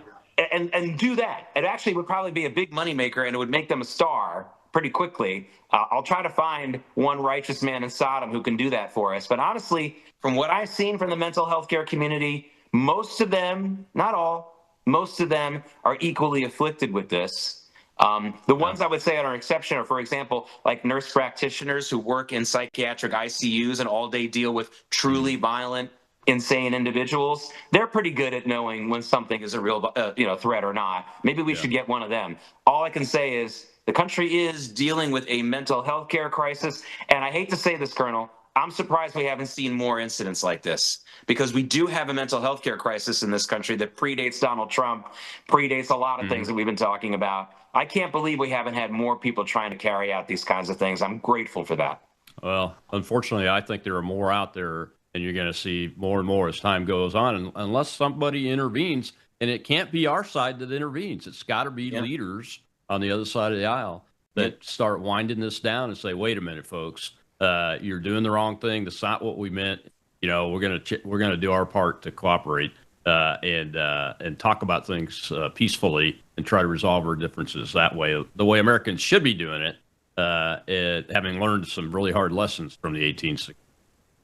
do that. It actually would probably be a big moneymaker, and it would make them a star pretty quickly. I'll try to find one righteous man in Sodom who can do that for us. But honestly, from what I've seen from the mental health care community, most of them, not all, Most of them are equally afflicted with this. The ones I would say are an exception are, for example, like nurse practitioners who work in psychiatric ICUs and all day deal with truly violent, insane individuals. They're pretty good at knowing when something is a real threat or not. Maybe we should get one of them. All I can say is the country is dealing with a mental health care crisis. And I hate to say this, Colonel, I'm surprised we haven't seen more incidents like this, because we do have a mental health care crisis in this country that predates Donald Trump, predates a lot of things that we've been talking about. I can't believe we haven't had more people trying to carry out these kinds of things. I'm grateful for that. Well, unfortunately, I think there are more out there, and you're going to see more and more as time goes on, and unless somebody intervenes. And it can't be our side that intervenes. It's got to be leaders on the other side of the aisle that start winding this down and say, wait a minute, folks, you're doing the wrong thing. That's not what we meant. You know, we're gonna do our part to cooperate and talk about things peacefully and try to resolve our differences that way, the way Americans should be doing it, having learned some really hard lessons from the 1860s.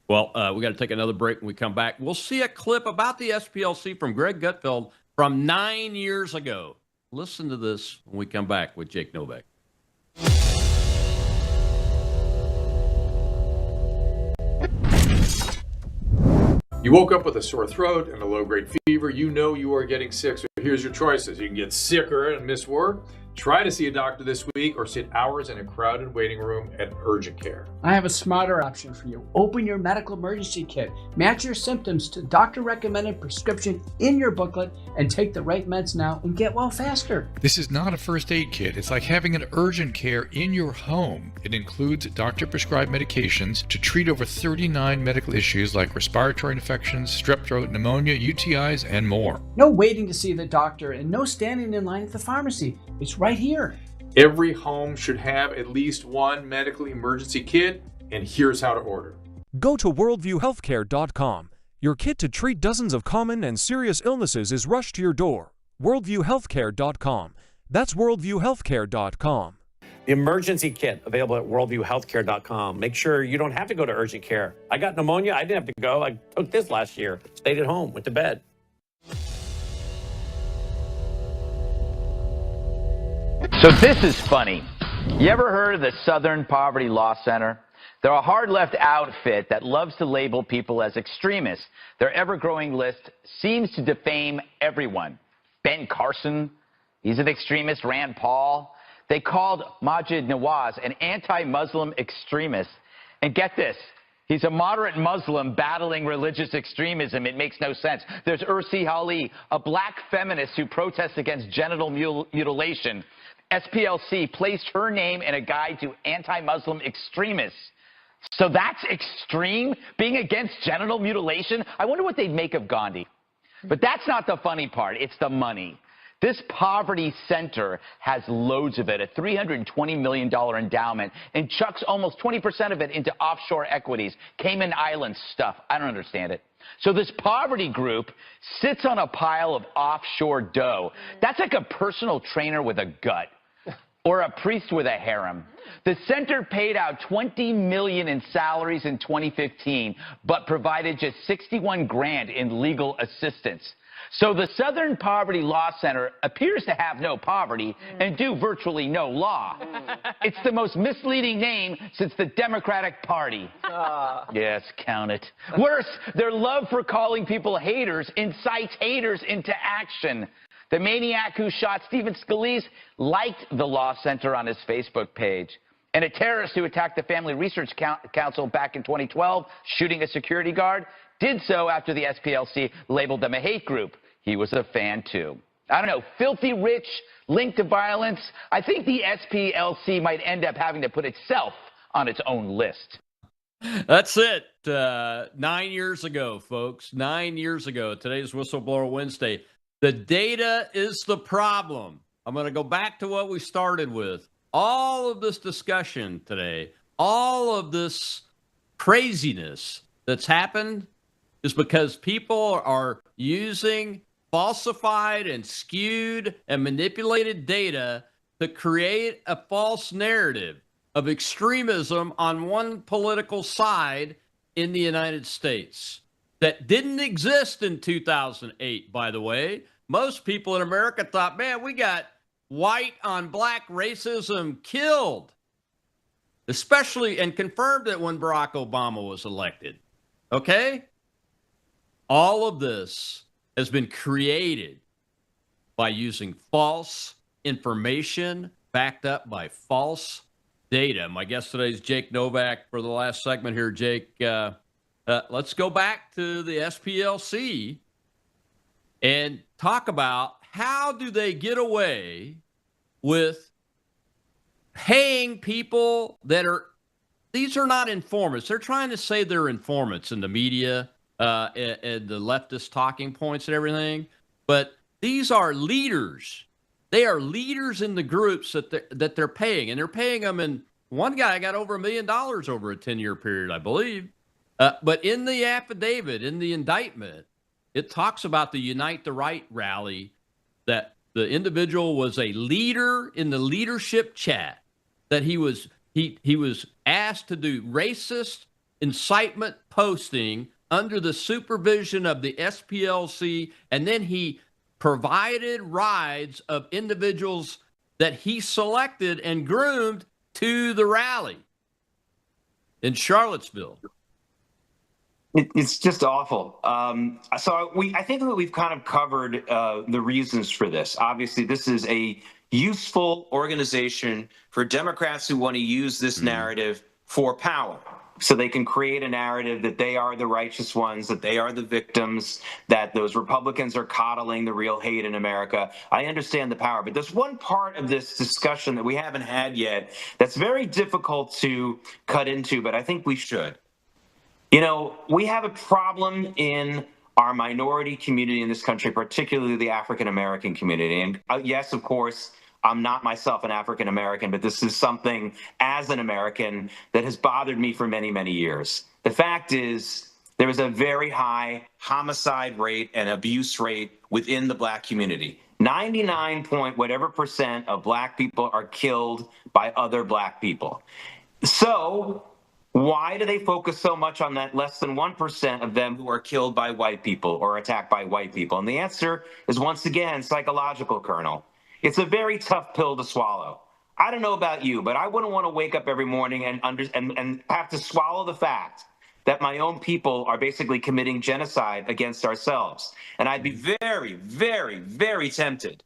Well, we got to take another break. When we come back, we'll see a clip about the SPLC from Greg Gutfeld from 9 years ago. Listen to this when we come back with Jake Novak. You woke up with a sore throat and a low-grade fever. You know you are getting sick, so here's your choices. You can get sicker and miss work, try to see a doctor this week, or sit hours in a crowded waiting room at urgent care. I have a smarter option for you. Open your medical emergency kit. Match your symptoms to doctor-recommended prescription in your booklet and take the right meds now and get well faster. This is not a first aid kit. It's like having an urgent care in your home. It includes doctor-prescribed medications to treat over 39 medical issues like respiratory infections, strep throat, pneumonia, UTIs, and more. No waiting to see the doctor and no standing in line at the pharmacy. It's right here. Every home should have at least one medical emergency kit, and here's how to order. Go to worldviewhealthcare.com. Your kit to treat dozens of common and serious illnesses is rushed to your door. worldviewhealthcare.com. That's worldviewhealthcare.com. The emergency kit available at worldviewhealthcare.com. Make sure you don't have to go to urgent care. I got pneumonia. I didn't have to go. I took this last year. Stayed at home, went to bed. So this is funny. You ever heard of the Southern Poverty Law Center? They're a hard-left outfit that loves to label people as extremists. Their ever-growing list seems to defame everyone. Ben Carson, he's an extremist. Rand Paul. They called Maajid Nawaz an anti-Muslim extremist. And get this, he's a moderate Muslim battling religious extremism. It makes no sense. There's Ursi Ali, a black feminist who protests against genital mutilation. SPLC placed her name in a guide to anti-Muslim extremists. So that's extreme? Being against genital mutilation? I wonder what they'd make of Gandhi. But that's not the funny part. It's the money. This poverty center has loads of it, a $320 million endowment, and chucks almost 20% of it into offshore equities, Cayman Islands stuff. I don't understand it. So this poverty group sits on a pile of offshore dough. That's like a personal trainer with a gut. Or a priest with a harem. The center paid out $20 million in salaries in 2015, but provided just $61 grand in legal assistance. So the Southern Poverty Law Center appears to have no poverty and do virtually no law. It's the most misleading name since the Democratic Party. Yes, count it. Worse, their love for calling people haters incites haters into action. The maniac who shot Stephen Scalise liked the Law Center on his Facebook page. And a terrorist who attacked the Family Research Council back in 2012, shooting a security guard, did so after the SPLC labeled them a hate group. He was a fan, too. I don't know, filthy rich, linked to violence. I think the SPLC might end up having to put itself on its own list. That's it. 9 years ago, folks. 9 years ago. Today's Whistleblower Wednesday. The data is the problem. I'm going to go back to what we started with. All of this discussion today, all of this craziness that's happened is because people are using falsified and skewed and manipulated data to create a false narrative of extremism on one political side in the United States that didn't exist in 2008, by the way. most people in America thought, man, we got white on black racism killed, especially, and confirmed it when Barack Obama was elected. Okay? All of this has been created by using false information backed up by false data. My guest today is Jake Novak for the last segment here. Jake, let's go back to the SPLC and talk about how do they get away with paying people that are, these are not informants. They're trying to say they're informants in the media and the leftist talking points and everything. But these are leaders. They are leaders in the groups that they're paying. And they're paying them, and one guy got over $1 million over a 10-year period, I believe. But in the affidavit, in the indictment, it talks about the Unite the Right rally, that the individual was a leader in the leadership chat, that he was asked to do racist incitement posting under the supervision of the SPLC, and then he provided rides of individuals that he selected and groomed to the rally in Charlottesville. It's just awful. I think that we've kind of covered the reasons for this. Obviously, this is a useful organization for Democrats who want to use this narrative for power. So they can create a narrative that they are the righteous ones, that they are the victims, that those Republicans are coddling the real hate in America. I understand the power, but there's one part of this discussion that we haven't had yet that's very difficult to cut into, but I think we should. You know, we have a problem in our minority community in this country, particularly the African-American community. And yes, of course, I'm not myself an African-American, but this is something as an American that has bothered me for many, many years. The fact is, there is a very high homicide rate and abuse rate within the black community. 99 point whatever % of black people are killed by other black people. So why do they focus so much on that less than 1% of them who are killed by white people or attacked by white people? And the answer is, once again, psychological, Colonel. It's a very tough pill to swallow. I don't know about you, but I wouldn't want to wake up every morning and have to swallow the fact that my own people are basically committing genocide against ourselves. And I'd be very, very, very tempted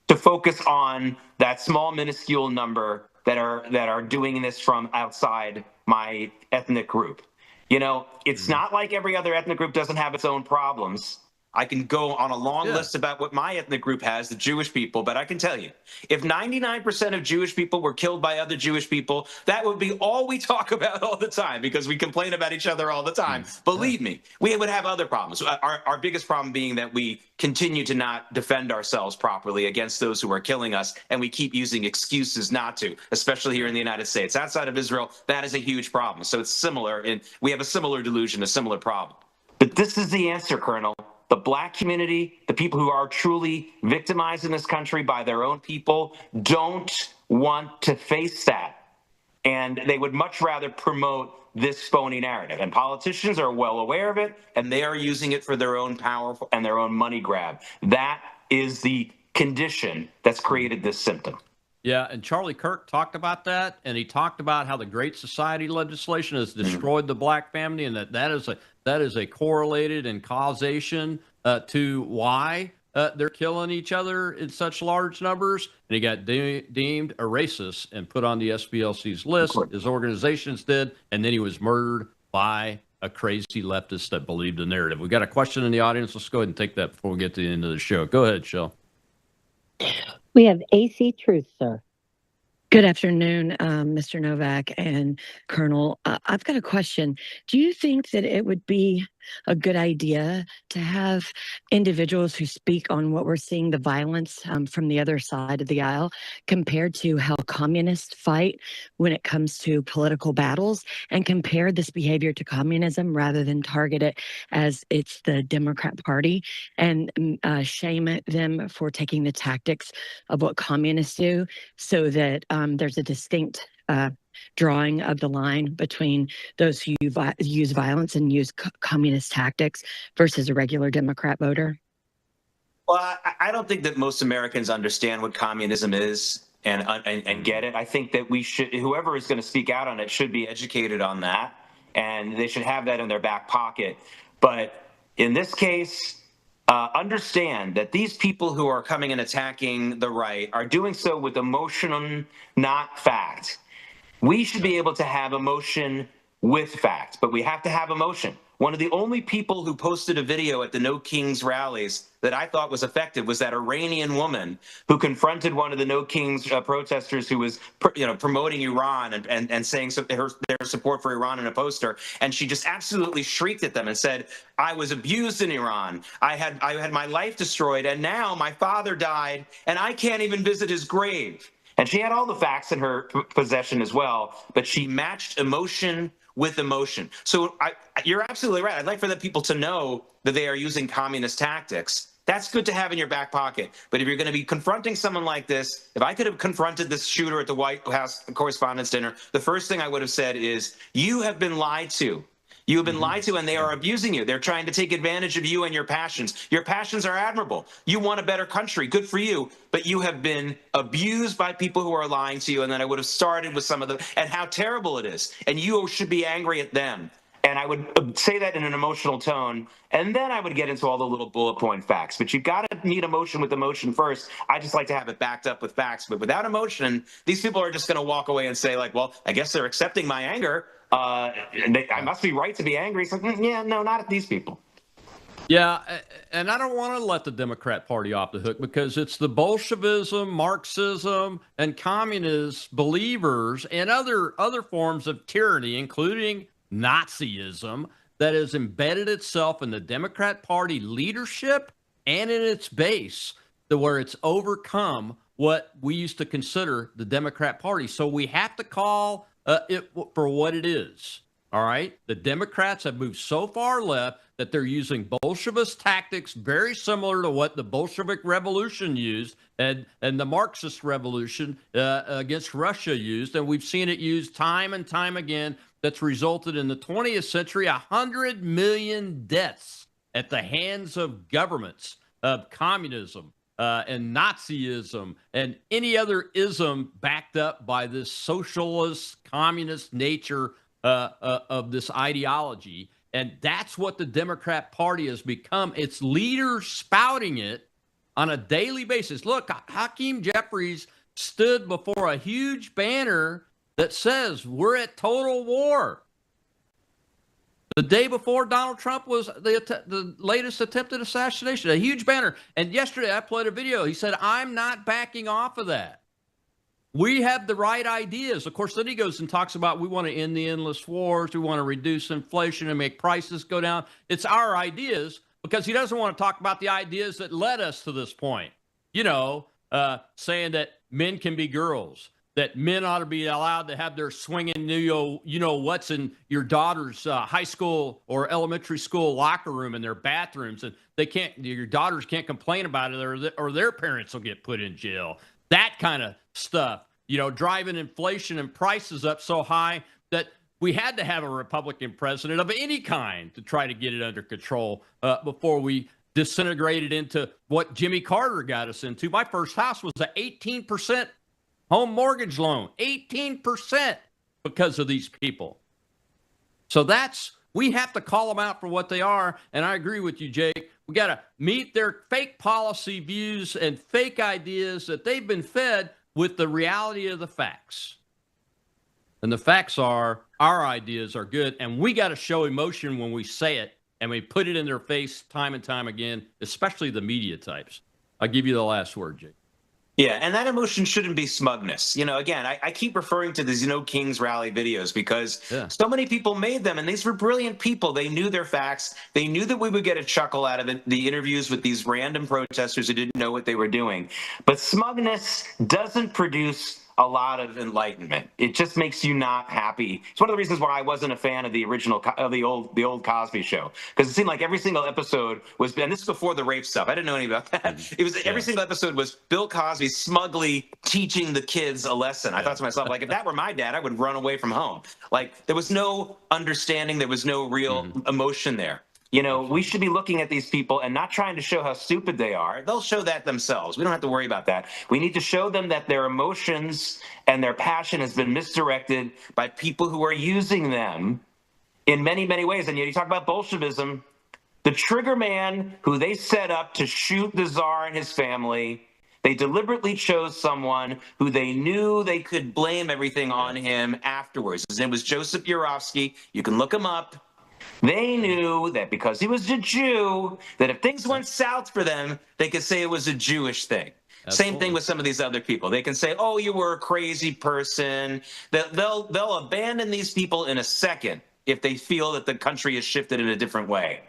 to focus on that small, minuscule number that are doing this from outside my ethnic group. You know, it's not like every other ethnic group doesn't have its own problems. I can go on a long list about what my ethnic group has, the Jewish people, but I can tell you, if 99% of Jewish people were killed by other Jewish people, that would be all we talk about all the time, because we complain about each other all the time. Believe me, we would have other problems. Our biggest problem being that we continue to not defend ourselves properly against those who are killing us, and we keep using excuses not to, especially here in the United States. Outside of Israel, that is a huge problem. So it's similar, and we have a similar delusion, a similar problem. But this is the answer, Colonel. The black community, the people who are truly victimized in this country by their own people, don't want to face that. And they would much rather promote this phony narrative. And politicians are well aware of it, and they are using it for their own power and their own money grab. That is the condition that's created this symptom. Yeah, and Charlie Kirk talked about that, and he talked about how the Great Society legislation has destroyed the black family, and that is a correlated and causation to why they're killing each other in such large numbers. And he got deemed a racist and put on the SPLC's list. His organizations did, and then he was murdered by a crazy leftist that believed the narrative. We got a question in the audience. Let's go ahead and take that before we get to the end of the show. Go ahead, Shel. We have AC Truth, sir. Good afternoon, Mr. Novak and Colonel. I've got a question. Do you think that it would be a good idea to have individuals who speak on what we're seeing, the violence from the other side of the aisle, compared to how communists fight when it comes to political battles, and compare this behavior to communism rather than target it as it's the Democrat Party, and shame them for taking the tactics of what communists do, so that there's a distinct drawing of the line between those who use violence and use communist tactics versus a regular Democrat voter? Well, I don't think that most Americans understand what communism is and get it. I think that we should, whoever is going to speak out on it should be educated on that, and they should have that in their back pocket. But in this case, understand that these people who are coming and attacking the right are doing so with emotion, not fact. We should be able to have emotion with fact, but we have to have emotion. One of the only people who posted a video at the No Kings rallies that I thought was effective was that Iranian woman who confronted one of the No Kings protesters who was, promoting Iran and saying their support for Iran in a poster, and she just absolutely shrieked at them and said, "I was abused in Iran. I had my life destroyed, and now my father died, and I can't even visit his grave." And she had all the facts in her possession as well, but she matched emotion with emotion. So you're absolutely right. I'd like for the people to know that they are using communist tactics. That's good to have in your back pocket. But if you're going to be confronting someone like this, if I could have confronted this shooter at the White House Correspondents' Dinner, the first thing I would have said is, you have been lied to. You have been lied to, and they are abusing you. They're trying to take advantage of you and your passions. Your passions are admirable. You want a better country. Good for you. But you have been abused by people who are lying to you. And then I would have started with some of them and how terrible it is. And you should be angry at them. And I would say that in an emotional tone. And then I would get into all the little bullet point facts. But you've got to meet emotion with emotion first. I just like to have it backed up with facts. But without emotion, these people are just going to walk away and say, like, well, I guess they're accepting my anger. I must be right to be angry. So, yeah, no, not at these people. Yeah, and I don't want to let the Democrat Party off the hook because it's the Bolshevism, Marxism, and communist believers and other forms of tyranny, including Nazism, that has embedded itself in the Democrat Party leadership and in its base, to where it's overcome what we used to consider the Democrat Party. So we have to call it for what it is. All right. The Democrats have moved so far left that they're using Bolshevist tactics very similar to what the Bolshevik Revolution used and the Marxist Revolution against Russia used. And we've seen it used time and time again. That's resulted in the 20th century 100 million deaths at the hands of governments, of communism, and Nazism, and any other ism backed up by this socialist, communist nature of this ideology. And that's what the Democrat Party has become. Its leaders spouting it on a daily basis. Look, Hakeem Jeffries stood before a huge banner that says we're at total war. The day before Donald Trump was the latest attempted assassination, a huge banner. And yesterday I played a video. He said, I'm not backing off of that. We have the right ideas. Of course, then he goes and talks about we want to end the endless wars. We want to reduce inflation and make prices go down. It's our ideas, because he doesn't want to talk about the ideas that led us to this point. Saying that men can be girls, that men ought to be allowed to have their swinging what's in your daughter's high school or elementary school locker room in their bathrooms, and your daughters can't complain about it, or their parents will get put in jail. That kind of stuff, driving inflation and prices up so high that we had to have a Republican president of any kind to try to get it under control before we disintegrated into what Jimmy Carter got us into. My first house was an 18% home mortgage loan, 18% because of these people. So we have to call them out for what they are. And I agree with you, Jake. We got to meet their fake policy views and fake ideas that they've been fed with the reality of the facts. And the facts are our ideas are good. And we got to show emotion when we say it, and we put it in their face time and time again, especially the media types. I'll give you the last word, Jake. Yeah, and that emotion shouldn't be smugness. Again, I keep referring to these Kings rally videos because so many people made them, and these were brilliant people. They knew their facts. They knew that we would get a chuckle out of the interviews with these random protesters who didn't know what they were doing. But smugness doesn't produce a lot of enlightenment. It just makes you not happy. It's one of the reasons why I wasn't a fan of the old Cosby Show, because it seemed like every single episode was, and this is before the rape stuff. I didn't know anything about that. It was every single episode was Bill Cosby smugly teaching the kids a lesson. I thought to myself, like, if that were my dad, I would run away from home. Like, there was no understanding. There was no real emotion there. You know, we should be looking at these people and not trying to show how stupid they are. They'll show that themselves. We don't have to worry about that. We need to show them that their emotions and their passion has been misdirected by people who are using them in many, many ways. And you talk about Bolshevism, the trigger man who they set up to shoot the Tsar and his family, they deliberately chose someone who they knew they could blame everything on him afterwards. His name was Joseph Yurovsky. You can look him up. They knew that because he was a Jew, that if things went south for them, they could say it was a Jewish thing. Same thing with some of these other people. They can say, "Oh, you were a crazy person." They'll abandon these people in a second if they feel that the country has shifted in a different way.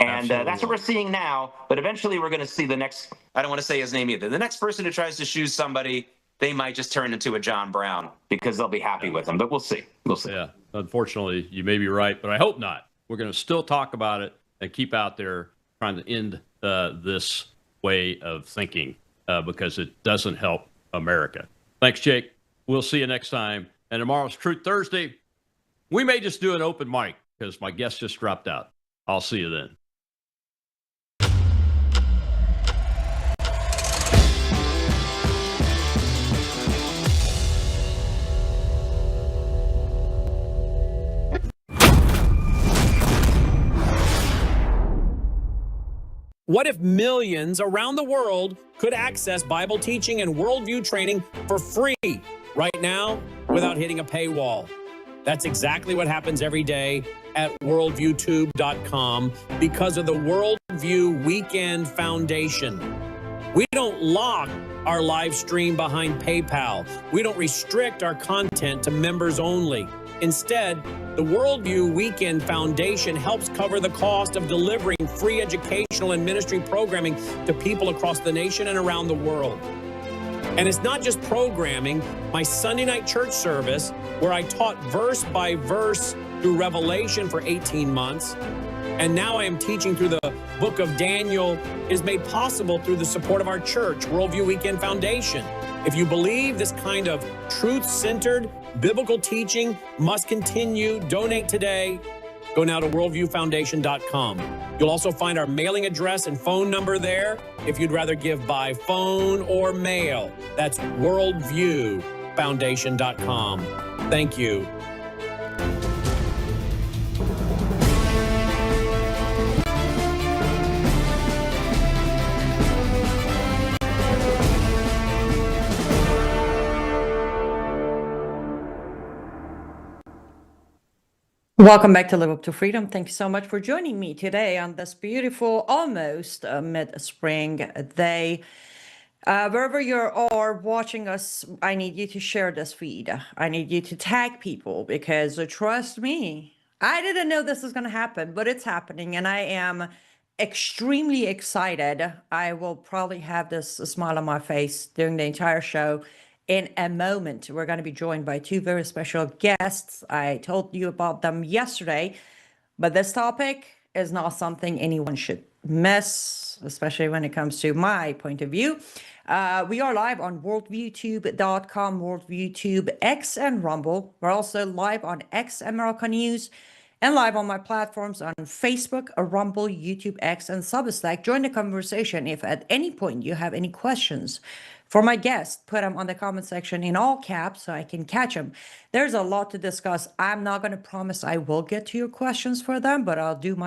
And that's what we're seeing now. But eventually we're going to see the next, I don't want to say his name either. The next person who tries to shoot somebody, they might just turn into a John Brown because they'll be happy with him. But we'll see. We'll see. Yeah, unfortunately, you may be right, but I hope not. We're going to still talk about it and keep out there trying to end this way of thinking because it doesn't help America. Thanks, Jake. We'll see you next time. And tomorrow's Truth Thursday. We may just do an open mic because my guest just dropped out. I'll see you then. What if millions around the world could access Bible teaching and worldview training for free right now without hitting a paywall? That's exactly what happens every day at worldviewtube.com because of the Worldview Weekend Foundation. We don't lock our live stream behind PayPal. We don't restrict our content to members only. Instead, the Worldview Weekend Foundation helps cover the cost of delivering free educational and ministry programming to people across the nation and around the world. And it's not just programming. My Sunday night church service, where I taught verse by verse through Revelation for 18 months, and now I am teaching through the book of Daniel, is made possible through the support of our church, Worldview Weekend Foundation. If you believe this kind of truth-centered biblical teaching must continue, donate today. Go now to worldviewfoundation.com. You'll also find our mailing address and phone number there if you'd rather give by phone or mail. That's worldviewfoundation.com. Thank you. Welcome back to Live Up to Freedom. Thank you so much for joining me today on this beautiful, almost mid-spring day. Wherever you are watching us, I need you to share this feed. I need you to tag people because trust me, I didn't know this was going to happen, but it's happening and I am extremely excited. I will probably have this smile on my face during the entire show. In a moment, we're going to be joined by two very special guests. I told you about them yesterday, but this topic is not something anyone should miss, especially when it comes to my point of view. We are live on worldviewtube.com, worldviewtube, X, and Rumble. We're also live on X, America News, and live on my platforms on Facebook, Rumble, YouTube, X, and Substack. Join the conversation if at any point you have any questions for my guest. Put them on the comment section in all caps so I can catch them. There's a lot to discuss. I'm not going to promise I will get to your questions for them, but I'll do my